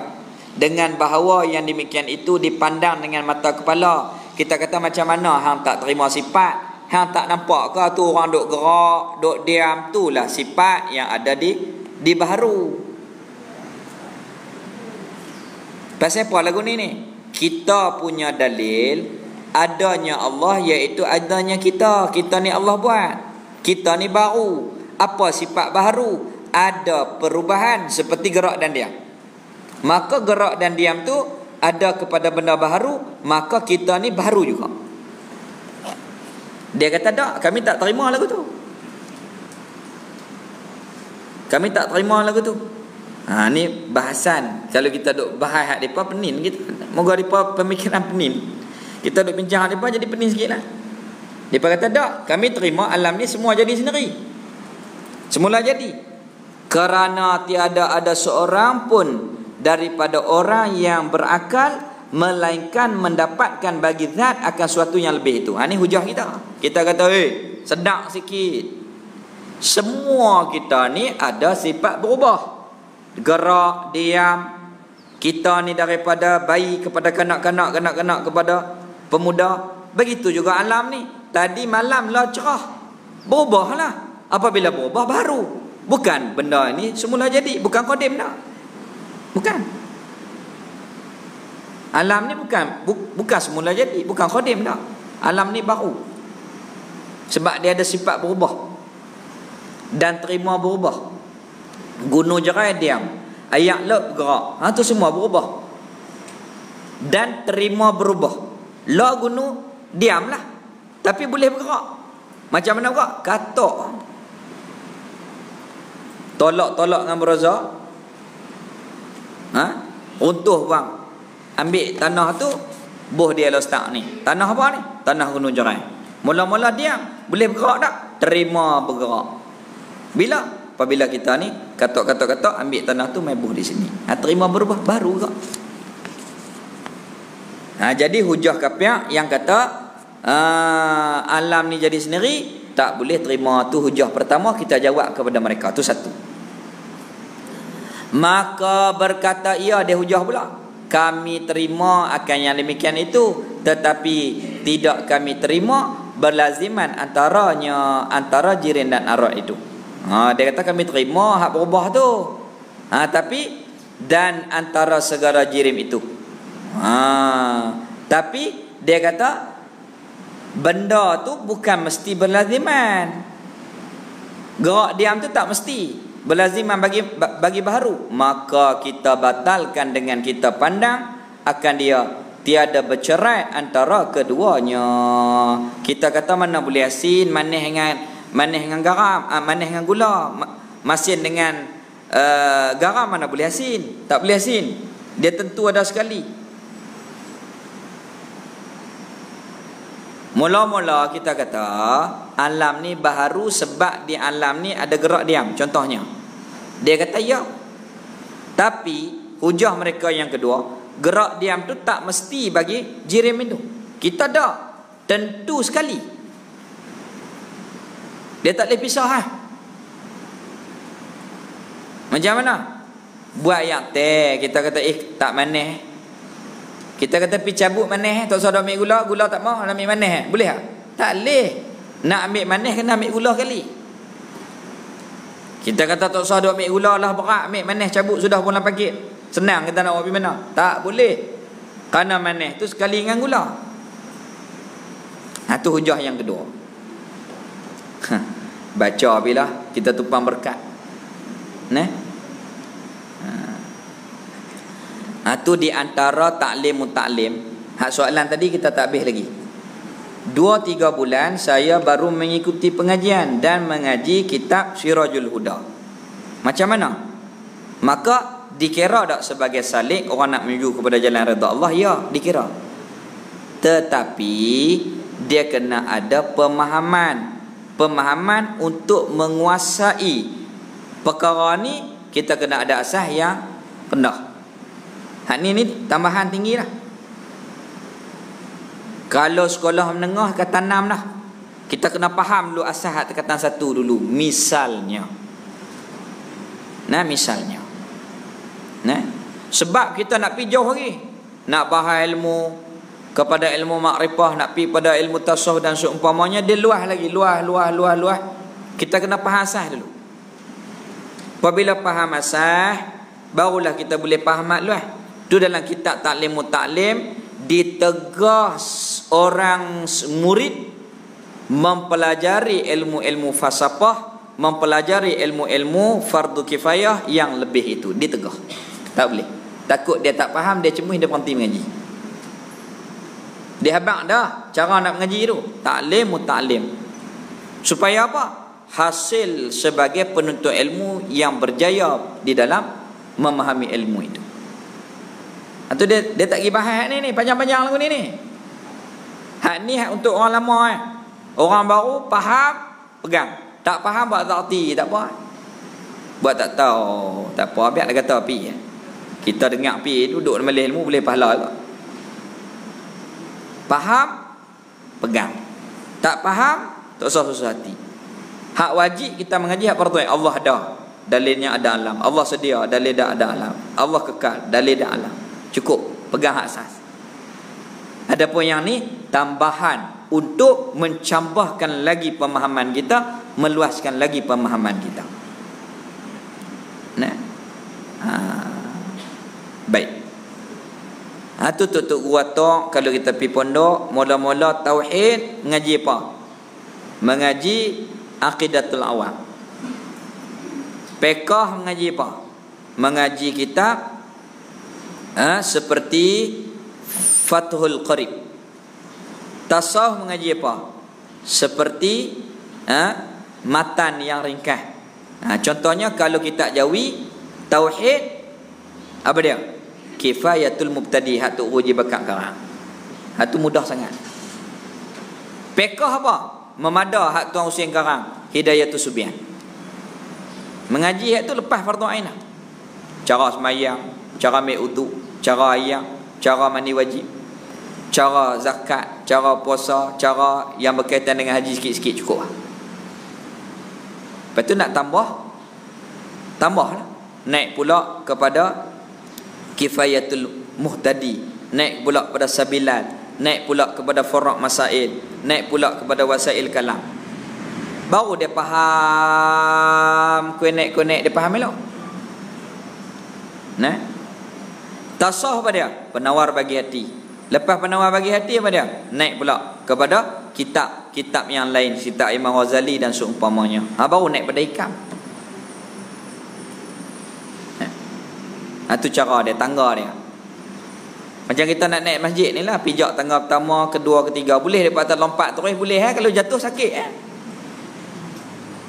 dengan bahawa yang demikian itu dipandang dengan mata kepala. Kita kata macam mana hang tak terima sifat, hang tak nampak ke tu orang duk gerak, duk diam, itulah sifat yang ada di baharu. Pasal apa lagu ni ni? Kita punya dalil adanya Allah, iaitu adanya kita. Kita ni Allah buat. Kita ni baru. Apa sifat baru? Ada perubahan seperti gerak dan diam. Maka gerak dan diam tu ada kepada benda baru, maka kita ni baru juga. Dia kata tak, kami tak terima lagu tu. Kami tak terima lagu tu. Ni bahasan. Kalau kita duk bahas hak depa penin kita. Moga depa pemikiran penin. Kita duk bincang hak depa jadi penin sikitlah. Depa kata tak, kami terima alam ni semua jadi sendiri. Semula jadi. Kerana tiada ada seorang pun daripada orang yang berakal melainkan mendapatkan bagi zat akan sesuatu yang lebih itu. Ni hujah kita. Kita kata, sedap sikit. Semua kita ni ada sifat berubah. Gerak, diam. Kita ni daripada bayi kepada kanak-kanak, kanak-kanak kepada pemuda. Begitu juga alam ni. Tadi malam lah cerah. Berubahlah. Apabila berubah baru. Bukan benda ni semula jadi. Bukan qadim dah. Bukan. Alam ni bukan semula jadi. Bukan qadim dah. Alam ni baru. Sebab dia ada sifat berubah. Dan terima berubah. Gunung jerai diam. Ayak lep gerak. Tu semua berubah. Dan terima berubah. La gunung diamlah. Tapi boleh bergerak. Macam mana bergerak? Katok. Tolak-tolak dengan berazak. Runtuh bang. Ambil tanah tu, boh dia letak ni. Tanah apa ni? Tanah gunung jerai. Mula-mula diam. Boleh bergerak tak? Terima bergerak. Bila? Apabila kita ni katok-katok-katok ambil tanah tu main buh di sini. Terima berubah baru juga. Jadi hujah kafiah yang kata alam ni jadi sendiri, tak boleh terima. Tu hujah pertama, kita jawab kepada mereka. Tu satu. Maka berkata ia, dia hujah pula. Kami terima akan yang demikian itu, tetapi tidak kami terima berlaziman antara jirin dan arad itu. Dia kata kami terima hak berubah tu. Tapi dan antara segala jirim itu. Tapi dia kata benda tu bukan mesti berlaziman. Gerak diam tu tak mesti berlaziman bagi baharu. Maka kita batalkan dengan kita pandang akan dia tiada bercerai antara keduanya. Kita kata mana boleh asin, manis dengan garam, manis dengan gula, masin dengan garam, mana boleh asin? Tak boleh asin. Dia tentu ada sekali. Mula-mula kita kata alam ni baharu sebab di alam ni ada gerak diam. Contohnya, dia kata ya. Tapi hujah mereka yang kedua, gerak diam tu tak mesti bagi jirim itu. Kita dah tentu sekali. Dia tak boleh pisah. Macam mana? Buat yang teh, kita kata tak manis. Kita kata pi cabut manis, tak usah ambil gula, gula tak mau, nak ambil manis. Boleh tak? Tak boleh. Nak ambil manis kena ambil gula kali. Kita kata tak usah ambil gula lah berat, ambil manis cabut sudah pulang pakit. Senang kita nak pergi mana? Tak boleh. Kerana manis tu sekali dengan gula. Tu hujah yang kedua. Baca bila kita tumpang berkat. Tu di antara taklim mutaklim. Hak soalan tadi kita tak habis lagi. 2-3 bulan saya baru mengikuti pengajian dan mengaji kitab Sirajul Huda. Macam mana? Maka dikira tak sebagai salik orang nak menuju kepada jalan redha Allah? Ya, dikira. Tetapi dia kena ada pemahaman untuk menguasai perkara ni. Kita kena ada asas yang rendah. Hak ni tambahan tinggi lah. Kalau sekolah menengah ke tanam lah. Kita kena faham dulu asas kata satu dulu. Misalnya. Nah, misalnya. Nah, sebab kita nak pergi jauh lagi. Nak bahas ilmu kepada ilmu makrifah, nak pergi pada ilmu tasawuf dan seumpamanya, dia luas lagi, luas. Kita kena faham asas dulu. Apabila faham asas, barulah kita boleh faham luas. Tu dalam kitab Ta'lim Muta'lim ditegas orang murid mempelajari ilmu-ilmu falsafah, mempelajari ilmu-ilmu fardu kifayah yang lebih itu, ditegah. Tak boleh. Takut dia tak faham, dia cemuh, dia berhenti mengaji. Dia habaq dah cara nak mengaji tu. Ta'lim Muta'lim. Supaya apa? Hasil sebagai penuntut ilmu yang berjaya di dalam memahami ilmu itu. Atau dia tak pergi bahas ni panjang-panjang lagu ni. Hak ni hak untuk orang lama Orang baru faham, pegang. Tak faham buat tak erti, tak apa. Buat tak tahu, tak apa, biar dia kata pi. Kita dengar pi, duduk dalam ilmu boleh pahala juga. Faham, pegang. Tak faham, tak usah susah hati. Hak wajib kita mengaji hak fardu. Allah ada, dalilnya ada alam. Allah sedia, dalil dah ada alam. Allah kekal, dalil dah alam. Cukup, pegang hak asas. Adapun yang ni tambahan untuk mencambahkan lagi pemahaman kita, meluaskan lagi pemahaman kita. Nah. Baik. Tu tutup gua tok kalau kita pergi pondok, mula-mula tauhid mengaji apa? Mengaji aqidatul awam. Fiqh mengaji apa? Mengaji kitab seperti Fathul Qarib. Tasawuf mengaji apa? Seperti matan yang ringkas. Contohnya kalau kitab Jawi tauhid, apa dia? Kifayatul Mubtadi, hak tu uji bakat karang. Hak tu mudah sangat. Fiqh apa? Memada hak tuan Husain karang, Hidayatus Subyan. Mengaji hak tu lepas fardu ain. Cara sembahyang, cara ambil wudu, cara ayam, cara mandi wajib, cara zakat, cara puasa, cara yang berkaitan dengan haji sikit-sikit cukup. Lepas tu nak tambahlah. Naik pula kepada Kifayatul Muhtadi, naik pula kepada Sabilan, naik pula kepada Furuq Masail, naik pula kepada Wasail Kalam. Baru dia faham konek-konek, dia faham elok. Nah, tasawuf apa dia? Penawar bagi hati. Lepas penawar bagi hati apa dia? Naik pula kepada kitab-kitab yang lain, kitab Imam Ghazali dan seumpamanya. Baru naik pada hikam. Itu cara dia, tangga dia. Macam kita nak naik masjid ni lah, pijak tangga pertama, kedua, ketiga. Boleh dia patah lompat terus, boleh kalau jatuh sakit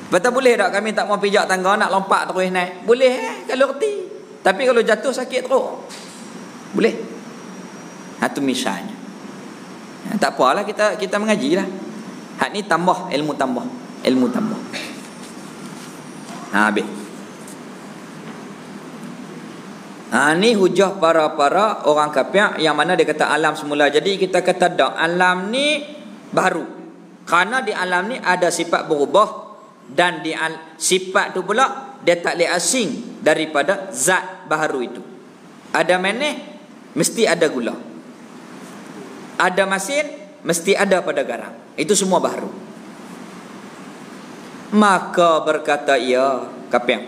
Betul boleh tak kami tak mau pijak tangga, nak lompat terus naik? Boleh kalau reti. Tapi kalau jatuh sakit terus, boleh. Itu misalnya. Tak apalah, kita mengaji lah. Hak ni tambah, ilmu tambah. Habis. Ni hujah para orang kafir yang mana dia kata alam semula. Jadi kita kata dak, alam ni baru. Kerana di alam ni ada sifat berubah, dan di sifat tu pula dia tak boleh asing daripada zat baharu itu. Ada manis, mesti ada gula. Ada masin, mesti ada pada garam. Itu semua baharu. Maka berkata ia kafir,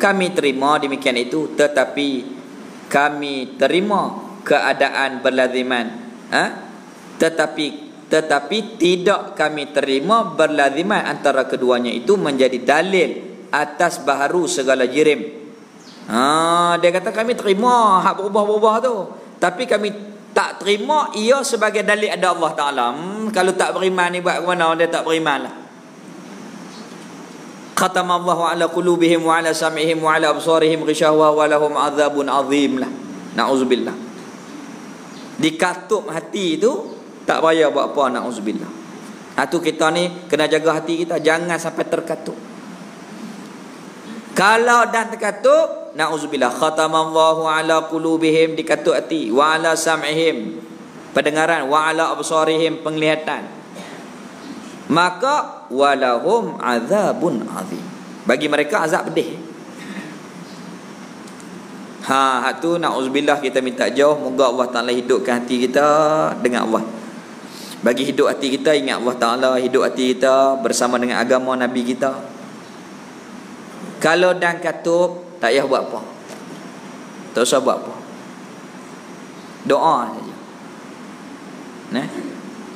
kami terima demikian itu, tetapi kami terima keadaan berlaziman. Tetapi tidak kami terima berlaziman antara keduanya itu menjadi dalil atas baharu segala jirim. Dia kata kami terima hak berubah-ubah tu, tapi kami tak terima ia sebagai dalil ada Allah Ta'ala. Kalau tak beriman ni buat mana? Dia tak beriman lah. Khatamallahu ala qulubihim wa ala sam'ihim wa ala absarihim ghishawah wa lahum azabun azim lah. Na'udzubillah. Dikatup hati tu tak payah buat apa, na'udzubillah. Tu kita ni kena jaga hati kita, jangan sampai terkatup. Kalau dah terkatup, na'udzubillah, khatamallahu ala qulubihim, dikatup hati, wa ala sam'ihim, pendengaran, wa ala absarihim, penglihatan. maka walahum azabun azim, bagi mereka azab pedih. Hak tu na'udzubillah, kita minta jauh. Moga Allah Ta'ala hidupkan hati kita dengan Allah. Bagi hidup hati kita ingat Allah Ta'ala, hidup hati kita bersama dengan agama Nabi kita. Kalau dan katup, tak payah buat apa, tak usah buat apa, doa saja. Nah,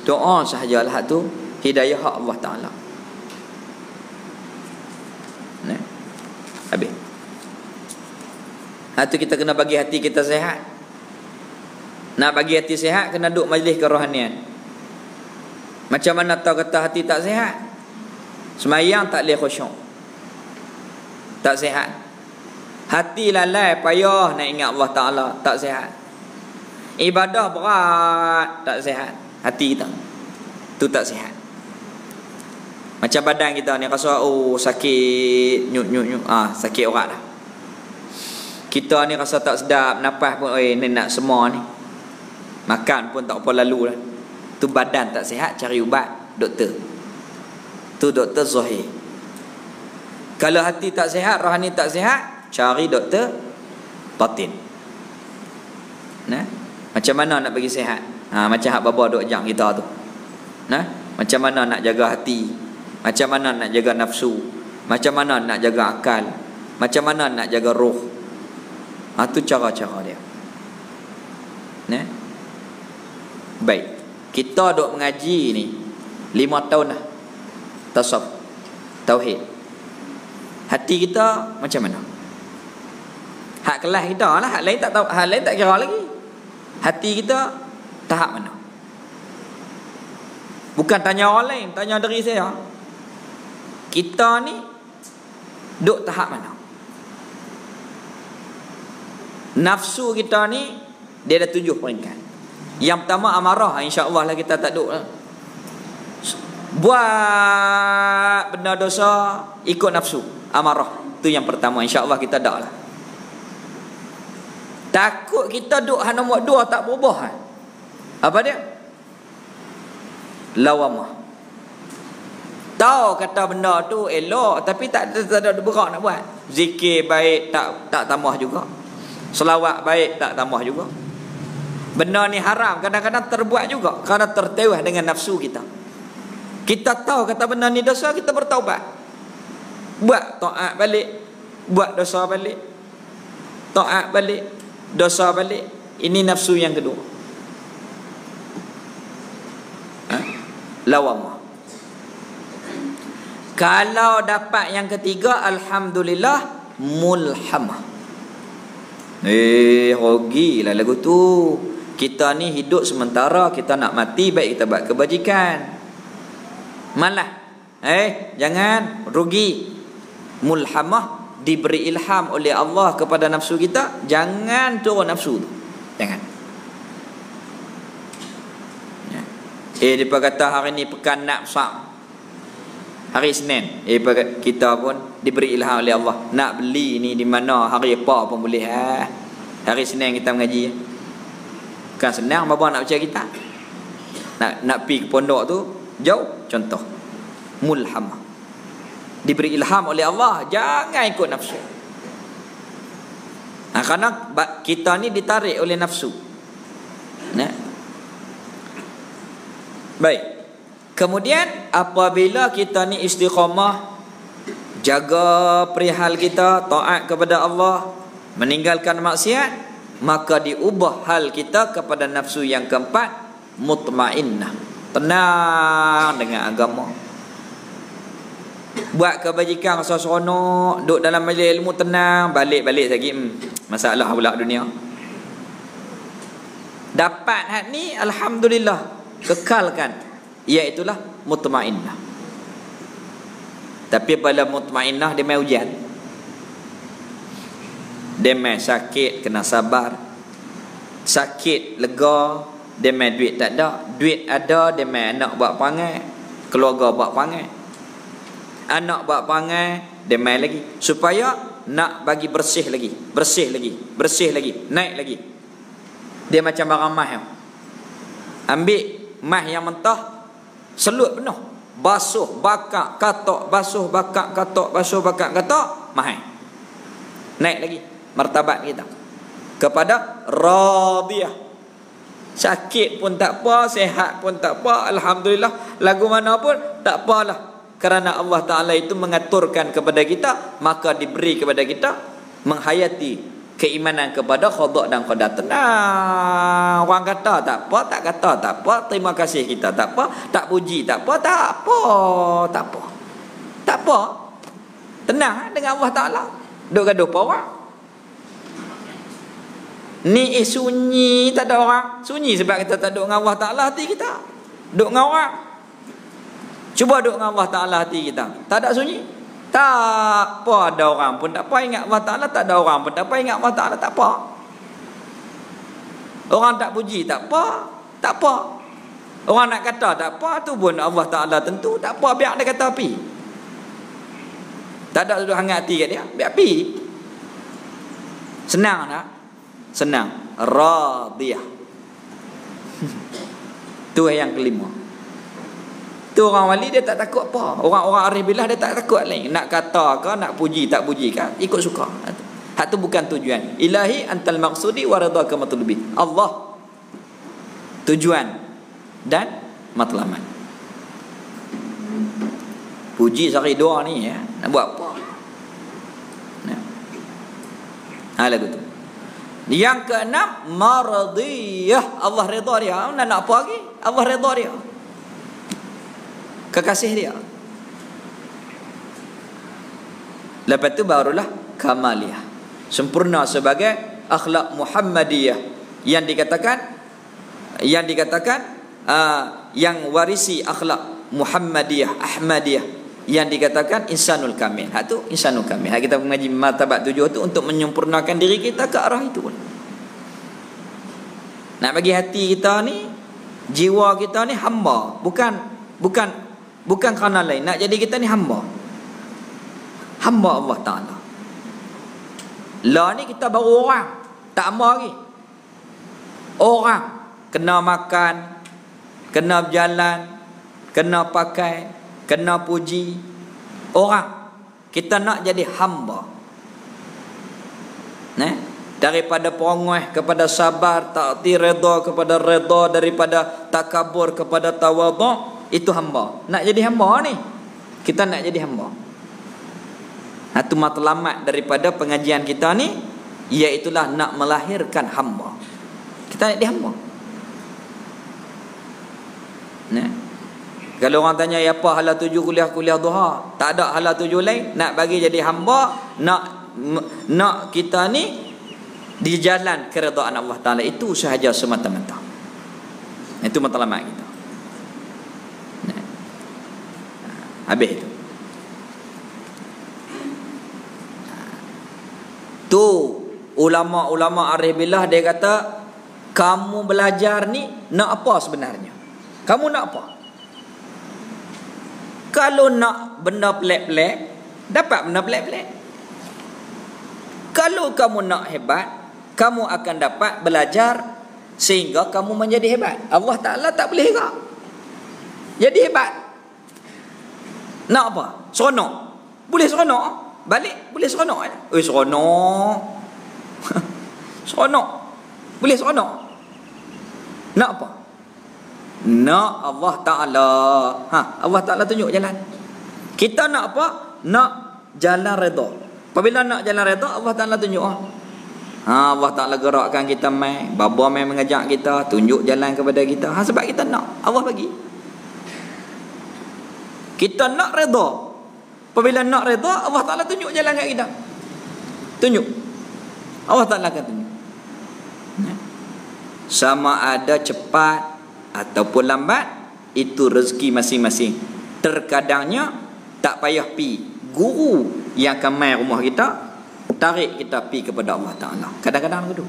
doa sahajalah tu hidayah hak Allah Ta'ala. Nah, habis. Tu kita kena bagi hati kita sihat. Nak bagi hati sihat, kena duduk majlis kerohanian. Macam mana tahu kata hati tak sihat? Semayang tak boleh khusyuk, tak sihat. Hati lalai payah nak ingat Allah Ta'ala, tak sihat. Ibadah berat, tak sihat. Hati kita tu tak sihat. Macam badan kita ni rasa sakit, sakit urat dah. Kita ni rasa tak sedap, nafas pun ni nak semua ni. Makan pun tak apa lalu lah. Tu badan tak sihat, cari ubat doktor. Tu doktor zahir. Kalau hati tak sihat, rohani tak sihat, cari doktor batin. Nah, macam mana nak bagi sihat? Macam hak baba duk ajak kita tu. Nah, macam mana nak jaga hati? Macam mana nak jaga nafsu? Macam mana nak jaga akal? Macam mana nak jaga roh? Tu cara-cara dia. Nah, baik. Kita duk mengaji ni 5 tahun dah. Tasawuf, tauhid. Hati kita macam mana? Hak kelas kita lah, hak lain tak tahu, hak lain tak kira lagi. Hati kita tahap mana? Bukan tanya orang lain, tanya diri saya. Kita ni duk tahap mana? Nafsu kita ni dia ada 7 peringkat. Yang pertama amarah, insya-Allah lah kita tak duk buat benda dosa ikut nafsu. Amarah tu yang pertama, insya-Allah kita tak lah. Takut kita duk nombor 2 tak berubah. Apa dia? Lawamah. Tahu kata benda tu elok tapi tak ada berat nak buat. Zikir baik tak tambah juga. Selawat baik tak tambah juga. Benda ni haram, kadang-kadang terbuat juga kerana tertewah dengan nafsu kita. Kita tahu kata benda ni dosa, kita bertaubat. Buat taat balik, buat dosa balik. Taat balik, dosa balik. Ini nafsu yang kedua. Lawamah. Kalau dapat yang ketiga, alhamdulillah, mulhamah. Rugi lah lagu tu. Kita ni hidup sementara, kita nak mati, baik kita buat kebajikan. Malah jangan rugi. Mulhamah, diberi ilham oleh Allah kepada nafsu kita, jangan turun nafsu tu. Jangan. Dia kata hari ni pekan nafsa, hari Senin, kita pun diberi ilham oleh Allah. Nak beli ni di mana, hari apa pun boleh. Hari Senin kita mengaji. Bukan senang bapa nak baca kita. Nak pergi ke pondok tu jauh. Contoh, mulhamah, diberi ilham oleh Allah, jangan ikut nafsu. Kerana kita ni ditarik oleh nafsu. Baik. Kemudian apabila kita ni istiqamah, jaga perihal kita, taat kepada Allah, meninggalkan maksiat, maka diubah hal kita kepada nafsu yang keempat, mutmainnah, tenang dengan agama. Buat kebajikan rasa seronok, duduk dalam majlis ilmu tenang, balik-balik lagi masalah pula dunia. Dapat hak ni alhamdulillah, kekalkan, iaitulah mutmainnah. Tapi pada mutmainnah dia mai ujian. Dia mai sakit, kena sabar. Sakit lega, dia mai duit tak ada. Duit ada, dia mai anak buat perangai, keluarga buat perangai. Anak buat perangai, dia mai lagi supaya nak bagi bersih lagi, bersih lagi, bersih lagi, naik lagi. Dia macam barang mah. Ambil mah yang mentah, selut penuh, basuh bakak katok, basuh bakak katok, basuh bakak katok, mahal. Naik lagi martabat kita kepada radiyah. Sakit pun tak apa, sehat pun tak apa, alhamdulillah, lagu mana pun tak apalah. Kerana Allah Ta'ala itu mengaturkan kepada kita, maka diberi kepada kita menghayati keimanan kepada khada' dan qadar. Tenang. Orang kata tak apa, tak kata tak apa, terima kasih kita tak apa, tak puji tak apa, tak apa, tak apa. Tak apa. Tenang dengan Allah Ta'ala. Duk gaduh apa orang? Ni sunyi, tak ada orang. Sunyi sebab kita tak duk dengan Allah Ta'ala hati kita. Duk dengan orang. Cuba duk dengan Allah Ta'ala hati kita. Tak ada sunyi? Tak apa ada orang pun tak apa ingat Allah Ta'ala, tak ada orang pun tak apa ingat Allah Ta'ala, tak apa. Orang tak puji tak apa, tak apa. Orang nak kata tak apa, tu pun Allah Ta'ala tentu tak apa, biar dia kata api. Tak ada duduk hangat hati kat dia, biar api. Senang tak? Senang. Radiyah. Tu yang kelima. Tu orang wali dia tak takut apa. Orang-orang arif billah dia tak takut lain. Nak kata ke, nak puji tak puji ke, ikut suka. Hak tu bukan tujuan. Ilahi antal maqsudi wa ridaka matlubi. Allah tujuan dan matlamat. Puji sehari dua ni ya, nak buat apa? Nah. Lagu tu. Yang keenam, maradiyah. Allah redha dia. Nak apa lagi? Allah redha dia. Kekasih dia. Lepas tu barulah kamaliyah, sempurna sebagai akhlak Muhammadiyah yang dikatakan yang warisi akhlak Muhammadiyah, Ahmadiyah, yang dikatakan insanul kamil. Hak tu insanul kamil. Hak kita mengaji martabat 7 tu untuk menyempurnakan diri kita ke arah itu pun. Nak bagi hati kita ni, jiwa kita ni hamba, bukan kerana lain. Nak jadi kita ni hamba Allah Ta'ala. Lah ni kita baru orang, tak hamba lagi. Orang kena makan, kena berjalan, kena pakai, kena puji. Orang kita nak jadi hamba. Daripada perongoh kepada sabar, ta'ti redha kepada redha, daripada takabur kepada tawadhu. Itu hamba. Nak jadi hamba ni, kita nak jadi hamba. Itu matlamat daripada pengajian kita ni, iaitulah nak melahirkan hamba. Kita nak jadi hamba. Kalau orang tanya apa hala tuju kuliah duha, tak ada hala tuju lain. Nak bagi jadi hamba, nak kita ni di jalan keredaan Allah Ta'ala. Itu sahaja semata-mata. Itu matlamat kita. Habis itu. Tu ulama-ulama arif billah dia kata, kamu belajar ni nak apa sebenarnya? Kamu nak apa? Kalau nak benda pelik-pelik, dapat benda pelik-pelik. Kalau kamu nak hebat, kamu akan dapat belajar sehingga kamu menjadi hebat. Allah Ta'ala tak boleh hebat. Jadi hebat. Nak apa? Seronok. Boleh seronok. Balik boleh seronok. Seronok. Seronok. Boleh seronok. Nak apa? Nak Allah Ta'ala. Allah Ta'ala tunjuk jalan. Kita nak apa? Nak jalan redha. Apabila nak jalan redha, Allah Ta'ala tunjuk. Allah Ta'ala gerakkan kita mai. Baba mai mengajak kita, tunjuk jalan kepada kita. Sebab kita nak. Allah bagi. Kita nak redha. Apabila nak redha, Allah Ta'ala tunjuk jalan kat kita. Tunjuk. Allah Ta'ala akan tunjuk. Sama ada cepat ataupun lambat, itu rezeki masing-masing. Terkadangnya tak payah pi guru yang akan mai rumah kita, tarik kita pi kepada Allah Ta'ala. Kadang-kadang begitu.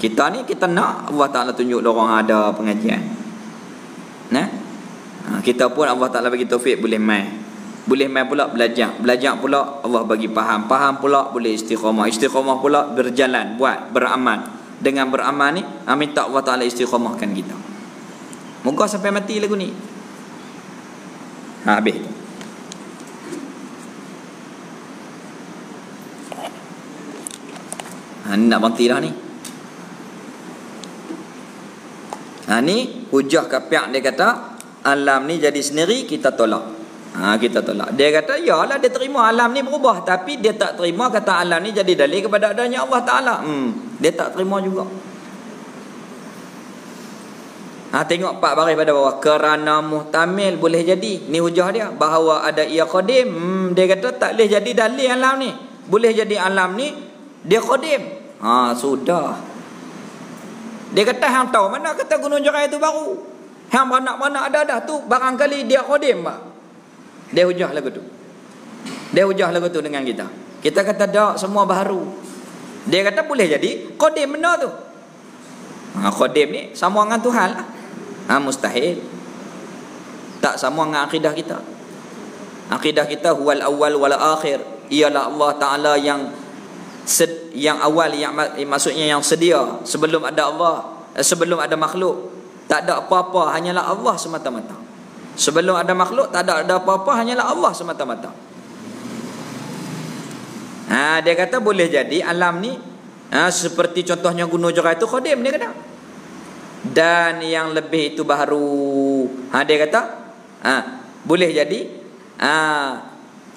Kita ni kita nak Allah Ta'ala tunjuk orang ada pengajian. Kita pun Allah Ta'ala bagi taufik boleh mai. Boleh mai pula belajar. Belajar pula Allah bagi faham. Faham pula boleh istiqamah. Istiqamah pula berjalan, buat, beramal. Dengan beramal ni, minta Allah Ta'ala istiqamahkan kita. Moga sampai mati lagu ni. Habis. Ni nak berhenti dah ni. Ni hujah kapiak dia kata alam ni jadi sendiri, kita tolak. Kita tolak. Dia kata yalah dia terima alam ni berubah, tapi dia tak terima kata alam ni jadi dalil kepada adanya Allah Ta'ala. Dia tak terima juga. Tengok pak baris pada bawah. Kerana muhtamil boleh jadi. Ni hujah dia. Bahawa ada ia qadim. Dia kata tak boleh jadi dalil alam ni. Boleh jadi alam ni dia qadim. Sudah. Dia kata hang tahu mana kata gunung Jerai itu baru. Hang beranak-beranak ada dah tu. Barangkali dia qadim pak. Dia hujah lagu tu. Dia hujah lagu tu dengan kita. Kita kata tak, semua baru. Dia kata boleh jadi qadim benar tu. Qadim ni sama dengan Tuhan lah. Mustahil. Tak sama dengan akidah kita. Akidah kita huwal awal wal akhir. Ialah Allah Ta'ala yang awal, yang maksudnya yang sedia. Sebelum ada Allah, sebelum ada makhluk, tak ada apa-apa, hanyalah Allah semata-mata. Sebelum ada makhluk, tak ada apa-apa, hanyalah Allah semata-mata. Dia kata boleh jadi alam ni seperti contohnya gunung Jerai itu qadim, dia kata. Dan yang lebih itu baru. Dia kata boleh jadi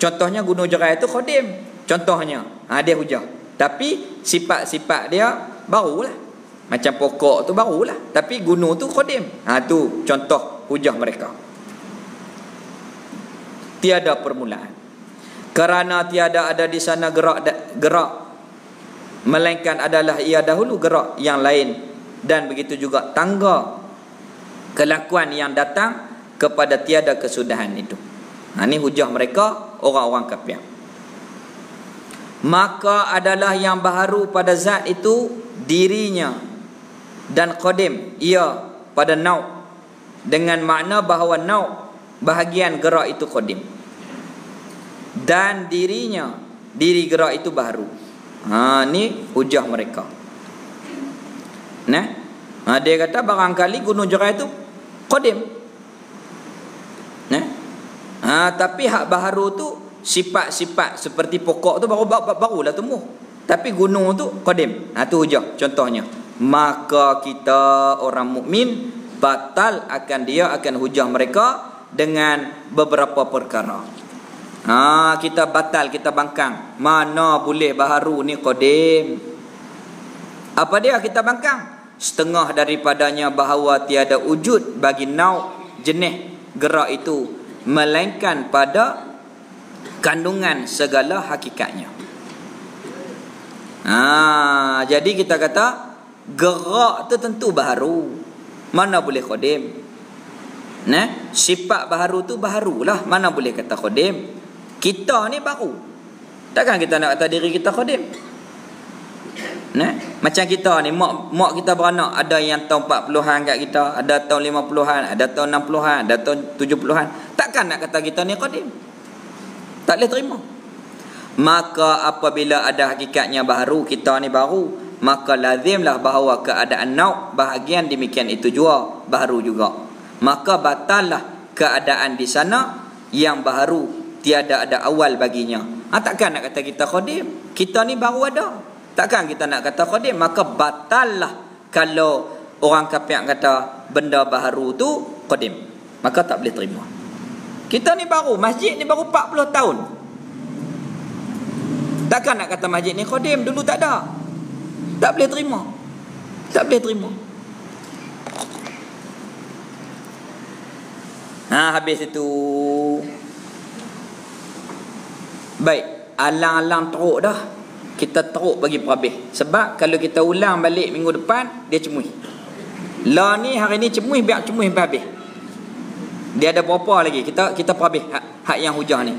contohnya gunung Jerai itu qadim. Contohnya dia hujah. Tapi sifat-sifat dia barulah. Macam pokok tu barulah. Tapi gunung tu qadim. Tu contoh hujah mereka. Tiada permulaan. Kerana tiada ada di sana gerak, melainkan adalah ia dahulu gerak yang lain. Dan begitu juga tangga kelakuan yang datang kepada tiada kesudahan itu. Ini hujah mereka orang-orang kafir. Maka adalah yang baharu pada zat itu dirinya, dan qadim ia pada nau', dengan makna bahawa nau' bahagian gerak itu qadim, dan dirinya, diri gerak itu baharu. Ni hujah mereka. Dia kata barangkali gunung Jerai itu qadim. Tapi hak baharu tu sifat-sifat seperti pokok tu barulah tumbuh. Tapi gunung tu qadim. Tu hujah. Contohnya, maka kita orang mukmin batal akan hujah mereka dengan beberapa perkara. Kita batal, kita bangkang. Mana boleh baharu ni qadim. Apa dia kita bangkang? Setengah daripadanya bahawa tiada wujud bagi nau' jenis gerak itu, melainkan pada kandungan segala hakikatnya. Jadi kita kata gerak tu tentu baharu. Mana boleh qadim. Sifat baharu tu baharulah. Mana boleh kata qadim. Kita ni baru. Takkan kita nak kata diri kita qadim. Macam kita ni, mak kita beranak, ada yang tahun 40-an kat kita, ada tahun 50-an, ada tahun 60-an, ada tahun 70-an. Takkan nak kata kita ni qadim. Tak boleh terima. Maka apabila ada hakikatnya baharu, kita ni baru, maka lazimlah bahawa keadaan nau' bahagian demikian itu juga baharu juga. Maka batallah keadaan di sana yang baharu, tiada ada awal baginya. Takkan nak kata kita qadim. Kita ni baru ada. Takkan kita nak kata qadim. Maka batallah kalau orang kafir kata benda baharu tu qadim. Maka tak boleh terima. Kita ni baru, masjid ni baru 40 tahun. Takkan nak kata masjid ni qadim, dulu tak ada. Tak boleh terima. Tak boleh terima. Habis itu. Baik, alang-alang teruk dah. Kita teruk bagi perhabis. Sebab kalau kita ulang balik minggu depan, dia cemuih. Lah ni hari ni cemuih, biar cemuih sampai habis. Dia ada berapa lagi? Kita perhabis hak yang hujah ni.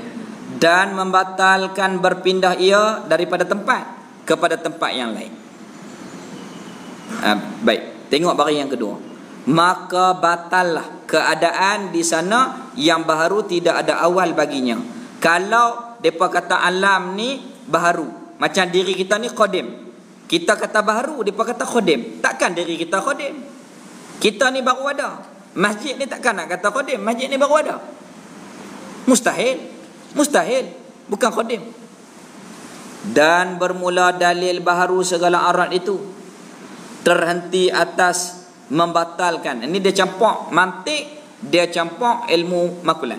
Dan membatalkan berpindah ia daripada tempat kepada tempat yang lain. Baik, tengok baris yang kedua. Maka batallah keadaan di sana yang baharu, tidak ada awal baginya. Kalau mereka kata alam ni baharu, macam diri kita ni qadim, kita kata baharu, mereka kata qadim. Takkan diri kita qadim. Kita ni baru ada. Masjid ni takkan nak kata qadim. Masjid ni baru ada. Mustahil, bukan qadim. Dan bermula dalil baharu segala arat itu terhenti atas membatalkan. Ini dia campur mantik, dia campur ilmu makulat.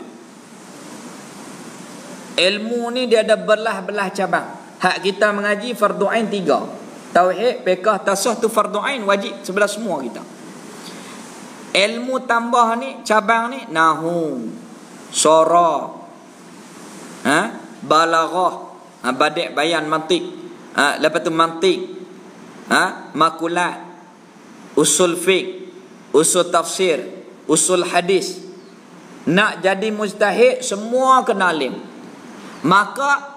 Ilmu ni dia ada belah-belah cabang. Hak kita mengaji fardu ain 3. Tauhid, fiqh, tasawuf tu fardu ain wajib sebelah semua kita. Ilmu tambah ni cabang ni nahwu, sarah, balaghah, badik bayan mantik, lepas tu mantik, makulat, usul fiqh, usul tafsir, usul hadis. Nak jadi mujtahid semua kena alim. Maka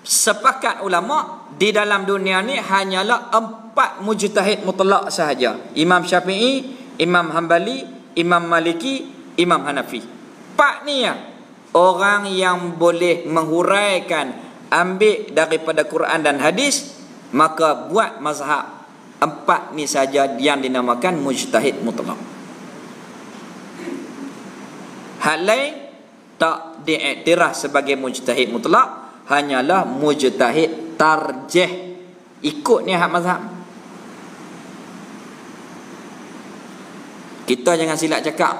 sepakat ulama di dalam dunia ni hanyalah 4 mujtahid mutlak sahaja. Imam Syafi'i, Imam Hambali, Imam Maliki, Imam Hanafi. 4 ni ya orang yang boleh menghuraikan, ambil daripada Quran dan hadis, maka buat mazhab. 4 ni saja yang dinamakan mujtahid mutlak. Hal lain tak diiktiraf sebagai mujtahid mutlak, hanyalah mujtahid tarjih, ikut ni hak mazhab. Kita jangan silap cakap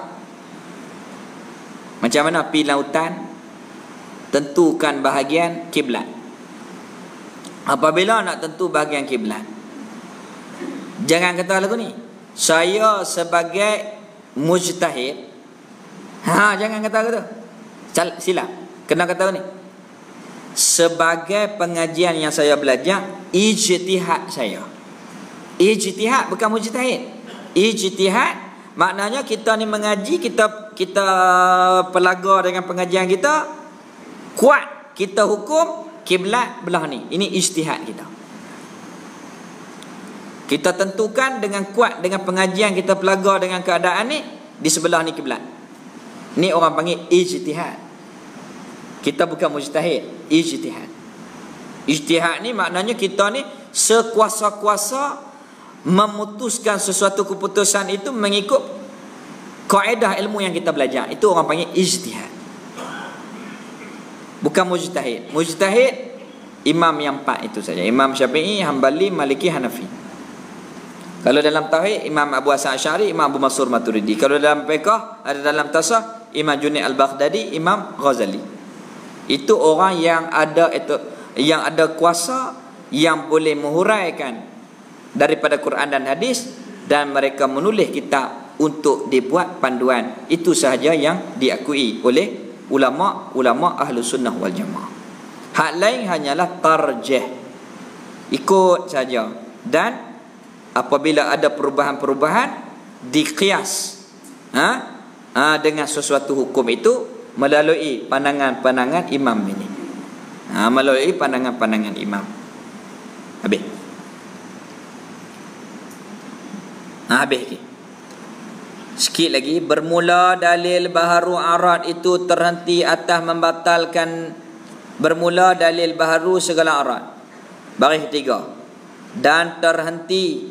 macam mana pi lautan tentukan bahagian kiblat. Apabila nak tentu bahagian kiblat, jangan kata lagu ni saya sebagai mujtahid. Jangan kata gitu. Silap. Kena kata ni sebagai pengajian yang saya belajar, ijtihad saya. Ijtihad bukan mujtahid. Ijtihad maknanya kita ni mengaji, kita pelaga dengan pengajian kita, kuat kita hukum kiblat belah ni. Ini ijtihad kita. Kita tentukan dengan kuat dengan pengajian kita pelaga dengan keadaan ni, di sebelah ni kiblat. Ni orang panggil ijtihad. Kita bukan mujtahid, ijtihad. Ijtihad ni maknanya kita ni sekuasa-kuasa memutuskan sesuatu keputusan itu mengikut kaedah ilmu yang kita belajar. Itu orang panggil ijtihad. Bukan mujtahid. Mujtahid imam yang 4 itu saja. Imam Syafi'i, Hambali, Maliki, Hanafi. Kalau dalam tauhid, Imam Abu Hasan Asy'ari, Imam Abu Mansur Maturidi. Kalau dalam fiqh, ada dalam tasawuf, Imam Junaid Al-Baghdadi, Imam Ghazali. Itu orang yang ada kuasa, yang boleh menghuraikan daripada Quran dan hadis, dan mereka menulis kitab untuk dibuat panduan. Itu sahaja yang diakui oleh ulama Ahlus Sunnah wal Jamaah. Hak lain hanyalah tarjih, ikut saja. Dan apabila ada perubahan-perubahan, diqiyas dengan sesuatu hukum itu melalui pandangan-pandangan imam ini. Melalui pandangan-pandangan imam. Habis. Habis lagi. Sikit lagi. Bermula dalil baharu arat itu terhenti atas membatalkan. Bermula dalil baharu segala arat. Baris 3. Dan terhenti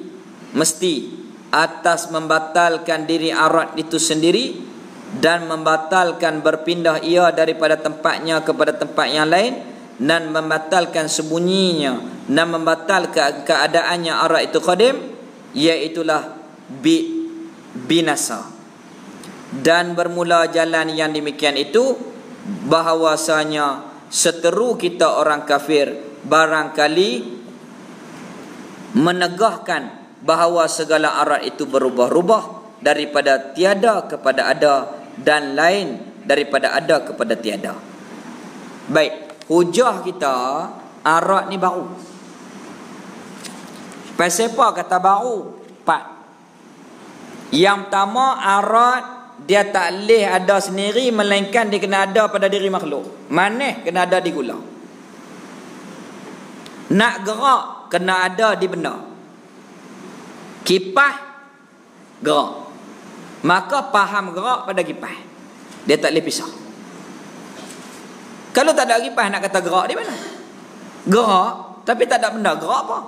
mesti atas membatalkan diri arat itu sendiri, dan membatalkan berpindah ia daripada tempatnya kepada tempat yang lain, dan membatalkan sembunyinya, dan membatalkan keadaannya arat itu qadim, iaitulah binasa. Dan bermula jalan yang demikian itu, bahawasanya seteru kita orang kafir barangkali menegahkan bahawa segala arat itu berubah-ubah daripada tiada kepada ada, dan lain daripada ada kepada tiada. Baik, hujah kita arat ni baru. Pasal apa kata baru? 4. Yang pertama, arat dia tak boleh ada sendiri, melainkan dia kena ada pada diri makhluk. Manis kena ada di gula. Nak gerak kena ada di benda. Kipas gerak, maka faham gerak pada kipas. Dia tak boleh pisah. Kalau tak ada kipas, nak kata gerak di mana? Gerak, tapi tak ada benda, gerak apa?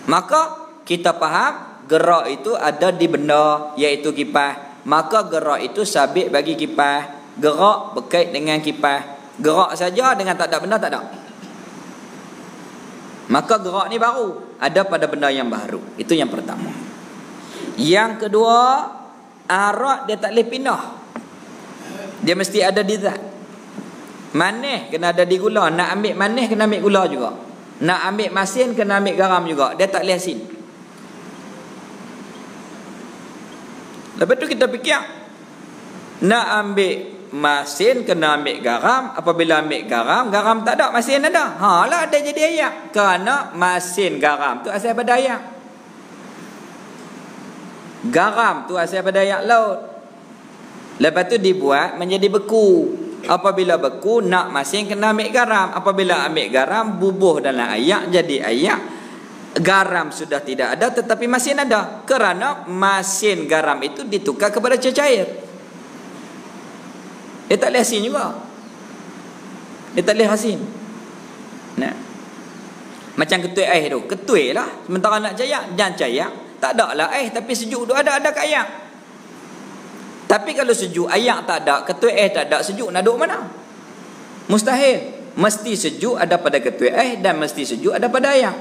Maka kita faham gerak itu ada di benda, iaitu kipas. Maka gerak itu sabit bagi kipas. gerak berkait dengan kipas. Gerak saja dengan tak ada benda tak ada. Maka gerak ni baru, ada pada benda yang baru. Itu yang pertama. Yang kedua, arak dia tak boleh pindah. Dia mesti ada di zat. Manis kena ada di gula. Nak ambil manis kena ambil gula juga. Nak ambil masin kena ambil garam juga. Dia tak boleh asin. Lepas tu kita fikir, nak ambil masin kena ambil garam. Apabila ambil garam, garam tak ada, masin ada. Ha lah ada jadi ayak. Kerana masin garam tu asal pada ayak. Garam tu asal pada ayak laut. Lepas tu dibuat menjadi beku. Apabila beku, nak masin kena ambil garam. Apabila ambil garam, bubuh dalam ayak jadi ayak. Garam sudah tidak ada tetapi masin ada. Kerana masin garam itu ditukar kepada cecair. Dia tak boleh asin juga. Dia tak boleh asin. Nah. Macam ketui air tu. Ketui lah. Sementara nak cayak, jangan cayak. Tak ada lah air tapi sejuk tu ada kat ayak. Tapi kalau sejuk ayak tak ada, ketui air tak ada, sejuk nak duduk mana? Mustahil. Mesti sejuk ada pada ketui air dan mesti sejuk ada pada ayak.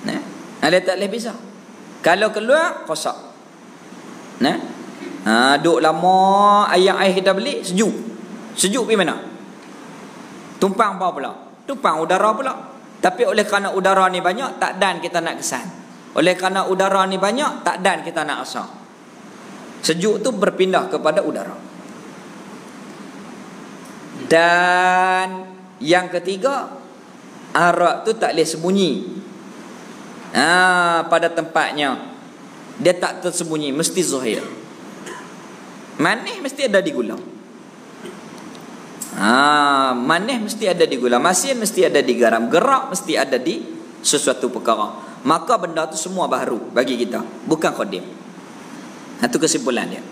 Nah, dia tak boleh pisah. Kalau keluar kosak. Nah. Duduk lama ayak air kita beli sejuk. Sejuk pergi mana? Tumpang apa pula? Tumpang udara pula. Tapi oleh kerana udara ni banyak, tak dan kita nak kesan. Oleh kerana udara ni banyak, tak dan kita nak rasa. Sejuk tu berpindah kepada udara. Dan yang ketiga, arak tu tak boleh sembunyi. Pada tempatnya. Dia tak tersembunyi, mesti zahir. Manis mesti ada di gula. Manis mesti ada di gula. Masin mesti ada di garam. Gerak mesti ada di sesuatu perkara. Maka benda tu semua baru bagi kita, bukan qadim. Itu kesimpulan dia.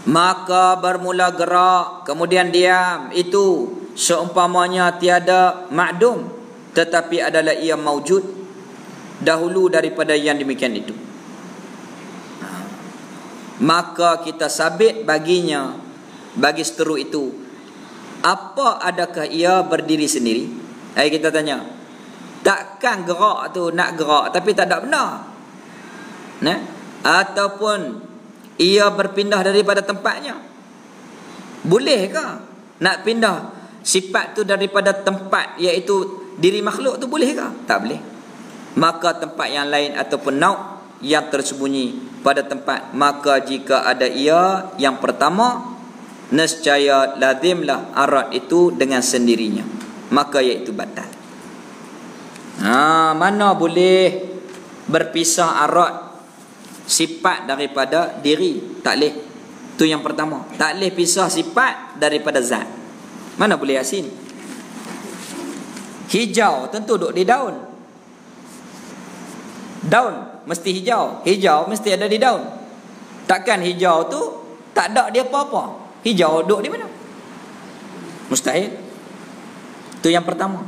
Maka bermula gerak, kemudian diam. Itu seumpamanya tiada ma'dum, tetapi adalah ia maujud dahulu daripada yang demikian itu. Maka kita sabit baginya, bagi seteruk itu, apa adakah ia berdiri sendiri? Kita tanya, takkan gerak tu nak gerak tapi tak ada benda? Nah? Ataupun ia berpindah daripada tempatnya? Bolehkah nak pindah sifat tu daripada tempat, iaitu diri makhluk tu, bolehkah? Tak boleh. Maka tempat yang lain ataupun nauk yang tersembunyi pada tempat, maka jika ada ia yang pertama, nescaya lazimlah arat itu dengan sendirinya, maka iaitu batal. Mana boleh berpisah arat sifat daripada diri? Tak boleh. Itu yang pertama. Tak boleh pisah sifat daripada zat. Mana boleh asin? Hijau tentu duduk di daun. Daun mesti hijau. Hijau mesti ada di daun. Takkan hijau tu tak ada dia apa-apa. Hijau duduk di mana? Mustahil. Itu yang pertama.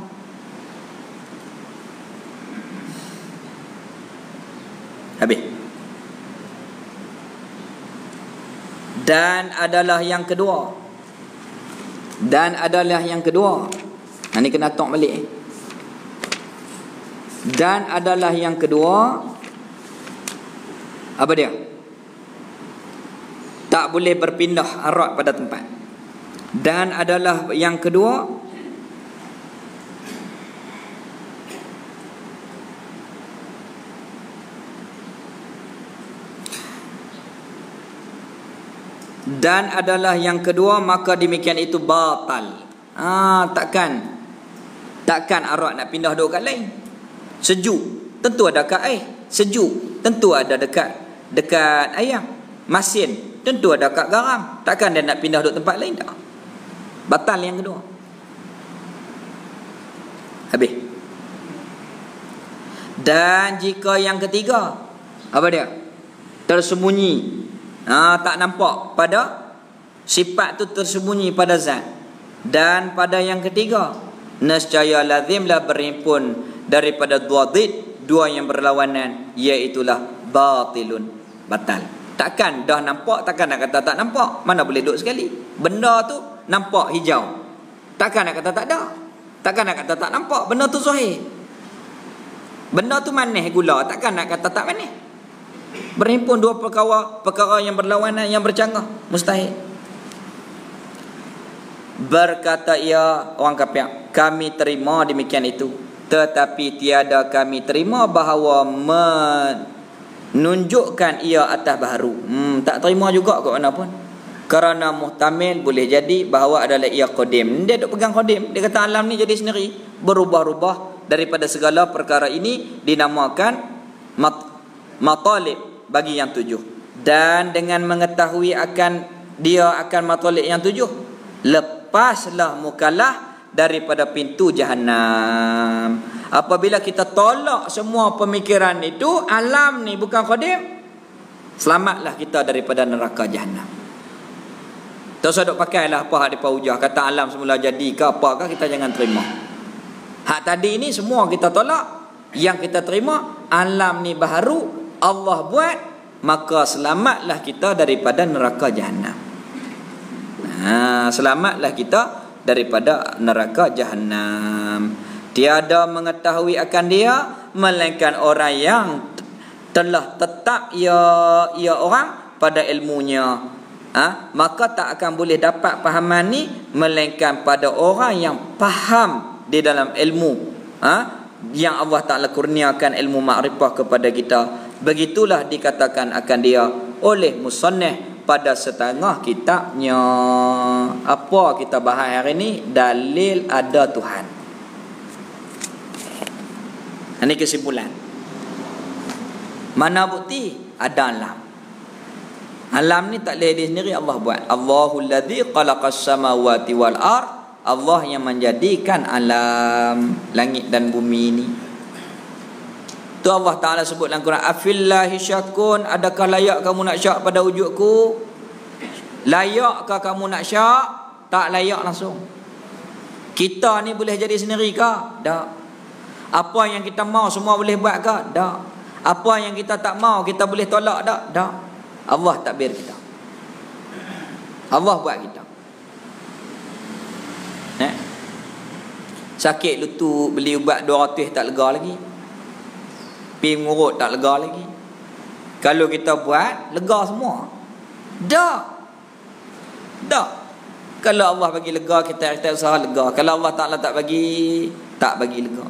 Habis. Dan adalah yang kedua. Ini kena tok balik. Dan adalah yang kedua. Apa dia? Tak boleh berpindah arat pada tempat. Dan adalah yang kedua, maka demikian itu batal. Takkan arak nak pindah dua kat lain. Sejuk tentu ada kat air. Sejuk tentu ada dekat ayam. Masin tentu ada kat garam. Takkan dia nak pindah duduk tempat lain? Tak. Batal yang kedua. Habis. Dan jika yang ketiga, apa dia? Tersembunyi. Tak nampak pada sifat tu, tersembunyi pada zat. Dan pada yang ketiga, nescaya lazimlah berhimpun daripada dua zid, dua yang berlawanan, iaitulah batilun, batal. Tak Takkan dah nampak, takkan nak kata tak nampak. Mana boleh duduk sekali. Benda tu nampak hijau. Takkan nak kata tak ada. Takkan nak kata tak nampak. Benda tu zahir. Benda tu manis gula. Takkan nak kata tak manis. Berhimpun dua perkara yang berlawanan, yang bercanggah. Mustahil. Berkata ia orang kafir, kami terima demikian itu, tetapi tiada kami terima bahawa menunjukkan ia atas baharu. Tak terima juga kot mana pun. Kerana muhtamil boleh jadi bahawa adalah ia qadim. Dia duk pegang qadim. Dia kata alam ni jadi sendiri, berubah-ubah daripada segala perkara ini, dinamakan matalib bagi yang 7. Dan dengan mengetahui akan dia akan matalib yang 7, lepaslah mukallaf daripada pintu Jahannam. Apabila kita tolak semua pemikiran itu, alam ni bukan qadim, selamatlah kita daripada neraka Jahannam. Tak usah duk pakailah apa hak depa hujah, kata alam semula jadi ke apakah, kita jangan terima. Hak tadi ni semua kita tolak. Yang kita terima, alam ni baharu Allah buat, maka selamatlah kita daripada neraka Jahannam. Selamatlah kita daripada neraka Jahannam. Tiada mengetahui akan dia melainkan orang yang telah tetap ia orang pada ilmunya. Maka tak akan boleh dapat pahaman ni melainkan pada orang yang faham di dalam ilmu yang Allah Ta'ala kurniakan ilmu makrifah kepada kita. Begitulah dikatakan akan dia oleh musannif pada setengah kitabnya. Apa kita bahas hari ni? Dalil ada Tuhan. Ini kesimpulan. Mana bukti? Ada alam. Alam ni tak boleh dia sendiri, Allah buat. Allahul ladzi khalaqas samawati wal ard. Allah yang menjadikan alam langit dan bumi ni. Tu Allah Ta'ala sebut dalam Quran, afillahi syakun, adakah layak kamu nak syak pada wujudku? Layakkah kamu nak syak? Tak layak langsung. Kita ni boleh jadi sendiri ke? Tak. Apa yang kita mau semua boleh buat ke? Tak. Apa yang kita tak mau kita boleh tolak tak? Tak. Allah takbir kita. Allah buat kita. Sakit lutut, beli ubat 200 tak lega lagi. Pergi mengurut tak lega lagi. Kalau kita buat, lega semua. Tak. Tak. Kalau Allah bagi lega, kita usaha lega. Kalau Allah Ta'ala tak bagi lega.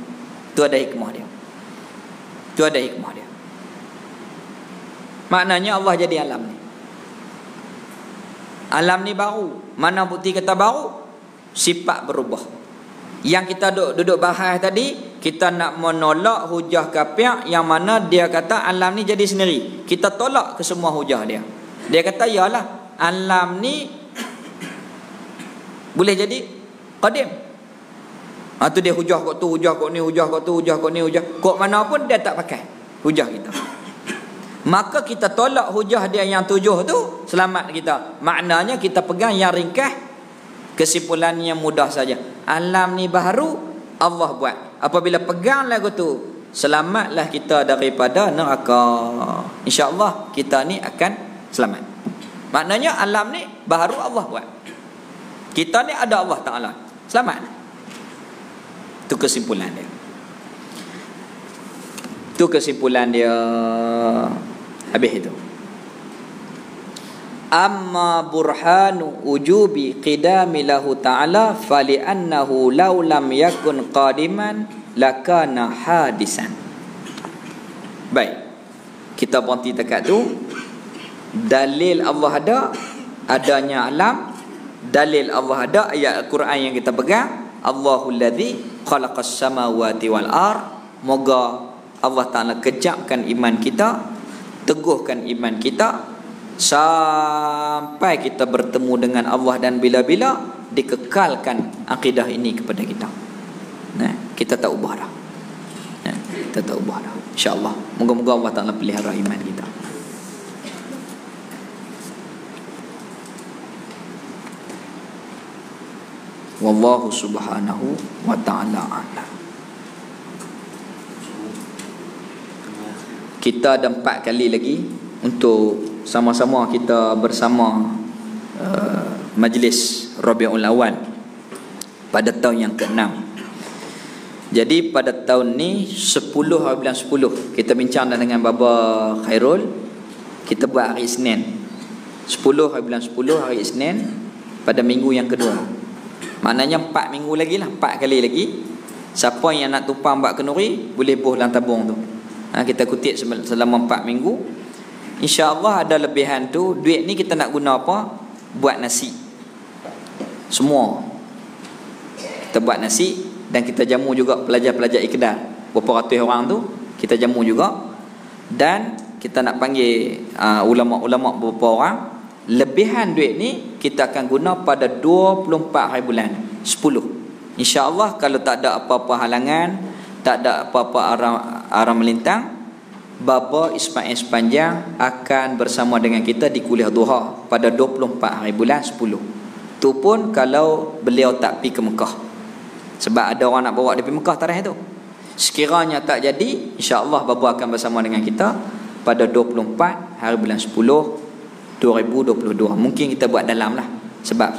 Itu ada hikmah dia. Itu ada hikmah dia. Maknanya Allah jadi alam ni. Alam ni baru. Mana bukti kata baru? Sifat berubah. Yang kita duduk bahas tadi, kita nak menolak hujah kafir yang mana dia kata alam ni jadi sendiri. Kita tolak ke semua hujah dia. Dia kata yalah, alam ni boleh jadi qadim. Tu dia hujah kok tu, hujah kok ni, hujah kok tu, hujah kok ni, hujah. Kok mana pun dia tak pakai hujah kita. Maka kita tolak hujah dia yang 7 tu, selamat kita. Maknanya kita pegang yang ringkas. Kesimpulan yang mudah saja. Alam ni baru Allah buat. Apabila pegang lagu tu, selamatlah kita daripada neraka. InsyaAllah kita ni akan selamat. Maknanya alam ni baru Allah buat. Kita ni ada Allah Ta'ala. Selamat. Itu kesimpulan dia. Itu kesimpulan dia. Habis itu. Amma burhanu ujubi qidami lahu ta'ala fali'annahu law lam yakun qadiman lakana hadisan. Baik, kita berhenti dekat tu. Dalil Allah ada, adanya alam. Dalil Allah ada, ayat Al-Quran yang kita pegang, Allahul ladzi khalaqas samawati wal ard. Moga Allah Ta'ala kejapkan iman kita, teguhkan iman kita sampai kita bertemu dengan Allah, dan bila-bila dikekalkan akidah ini kepada kita. Kita tak ubah dah. Kita tak ubah dah. InsyaAllah. Moga-moga Allah Ta'ala pelihara iman kita. Wallahu subhanahu wa ta'ala a'lam. Kita ada 4 kali lagi untuk sama-sama kita bersama Majlis Rabiul Awal pada tahun yang ke-6. Jadi pada tahun ni 10 bulan 10 kita bincang dengan Baba Khairul, kita buat hari Isnin. 10 bulan 10 hari Isnin pada minggu yang kedua. Maknanya 4 minggu lagi lah, 4 kali lagi. Siapa yang nak tumpang bak kenuri boleh buh dalam tabung tu. Kita kutip selama 4 minggu. InsyaAllah ada lebihan tu. Duit ni kita nak guna apa? Buat nasi. Semua kita buat nasi. Dan kita jamu juga pelajar-pelajar Iqdal. Berapa ratus orang tu kita jamu juga. Dan kita nak panggil ulama-ulama beberapa orang. Lebihan duit ni kita akan guna pada 24 hari bulan 10. InsyaAllah kalau tak ada apa-apa halangan, tak ada apa-apa arah melintang, Baba Ismail Sepanjang akan bersama dengan kita di kuliah duha pada 24 hari bulan 10. Tu pun kalau beliau tak pergi ke Mekah. Sebab ada orang nak bawa dia pergi Mekah tarikh tu. Sekiranya tak jadi, insya-Allah Baba akan bersama dengan kita pada 24 hari bulan 10 2022. Mungkin kita buat dalam lah, sebab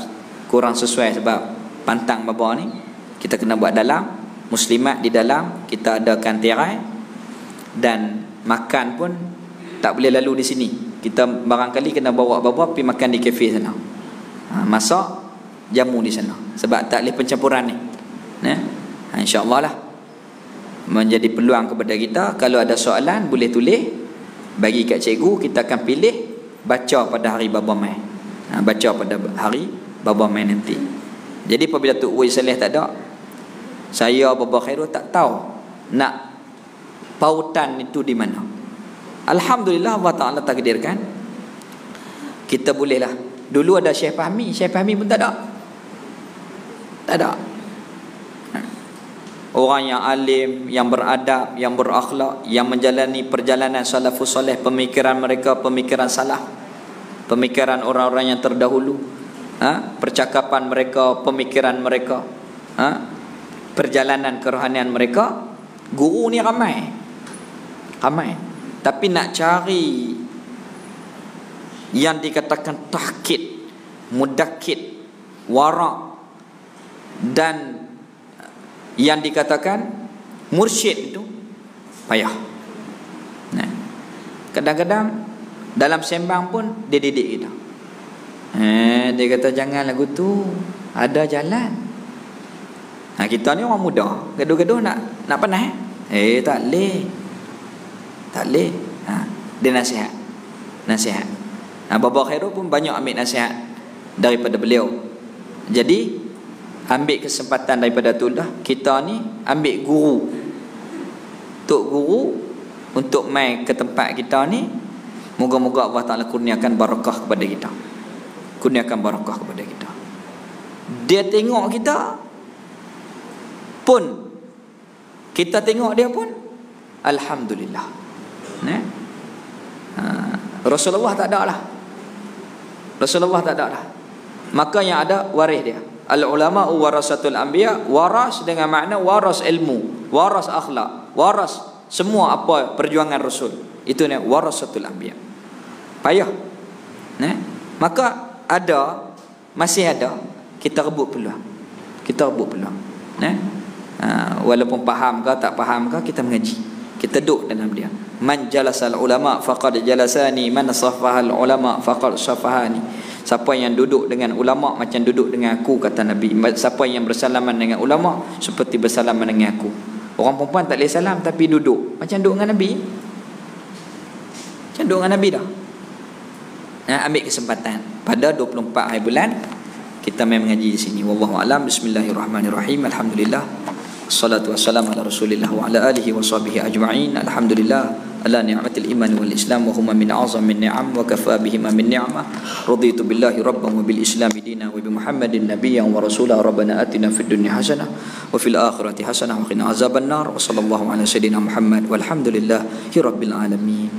kurang sesuai, sebab pantang Baba ni kita kena buat dalam. Muslimat di dalam, kita adakan tirai. Dan makan pun tak boleh lalu di sini. Kita barangkali kena bawa Baba pergi makan di kafe sana. Masak, jamu di sana. Sebab tak boleh pencampuran ni. InsyaAllah lah menjadi peluang kepada kita. Kalau ada soalan boleh tulis, bagi kat cikgu, kita akan pilih baca pada hari Baba mai. Baca pada hari Baba mai nanti. Jadi apabila Tok Wei Saleh tak ada, saya Baba Khairul tak tahu nak pautan itu di mana. Alhamdulillah Allah Ta'ala takdirkan kita bolehlah. Dulu ada Syekh Fahmi, Syekh Fahmi pun tak ada. Tak ada. Orang yang alim, yang beradab, yang berakhlak, yang menjalani perjalanan salafus soleh, pemikiran mereka pemikiran salah, pemikiran orang-orang yang terdahulu, percakapan mereka, pemikiran mereka, perjalanan kerohanian mereka. Guru ni ramai, tapi nak cari yang dikatakan tahkid, mudakid, warak, dan yang dikatakan mursyid itu payah. Kadang-kadang dalam sembang pun dia didik kita. Dia kata jangan lagu tu, ada jalan. Kita ni orang muda, gaduh-gaduh nak panas. Tak boleh. Tak boleh. Dia nasihat. Baba Khairul pun banyak ambil nasihat daripada beliau. Jadi ambil kesempatan daripada tu dah, kita ni ambil guru, tok guru untuk mai ke tempat kita ni. Moga-moga Allah Ta'ala kurniakan barakah kepada kita. Dia tengok kita pun, kita tengok dia pun, alhamdulillah. Rasulullah tak ada lah. Maka yang ada waris dia. Al-ulama warasatul anbiya. Waras dengan makna waras ilmu, waras akhlak, waras semua apa perjuangan Rasul. Itu ni warasatul anbiya. Payah. Maka masih ada, kita rebut peluang. Walaupun faham ke tak faham ke, kita mengaji, kita duduk dalam dia. Man jalasal ulama faqad jalasani, man safahal ulama faqad safahani. Siapa yang duduk dengan ulama macam duduk dengan aku, kata Nabi. Siapa yang bersalaman dengan ulama seperti bersalaman dengan aku. Orang perempuan tak boleh salam tapi duduk macam duduk dengan Nabi. Dah. Ambil kesempatan pada 24 hari bulan kita main mengaji di sini. Wallahu a'lam. Bismillahirrahmanirrahim. Alhamdulillah. Wassalatu wassalamu ala Rasulillah wa ala alihi wa sahbihi ajma'in. Alhamdulillah ala ni'matil iman wal islam wa huma min a'zamin ni'am wa kafa bihima min ni'mah. Raditu billahi rabban wa bil islami dinan wa bi Muhammadin nabiyyan wa rasulah. Rabbana atina fid dunya hasanah wa fil akhirati hasanah wa qina azabannar. Wa sallallahu ala sayidina Muhammad walhamdulillahi rabbil alamin.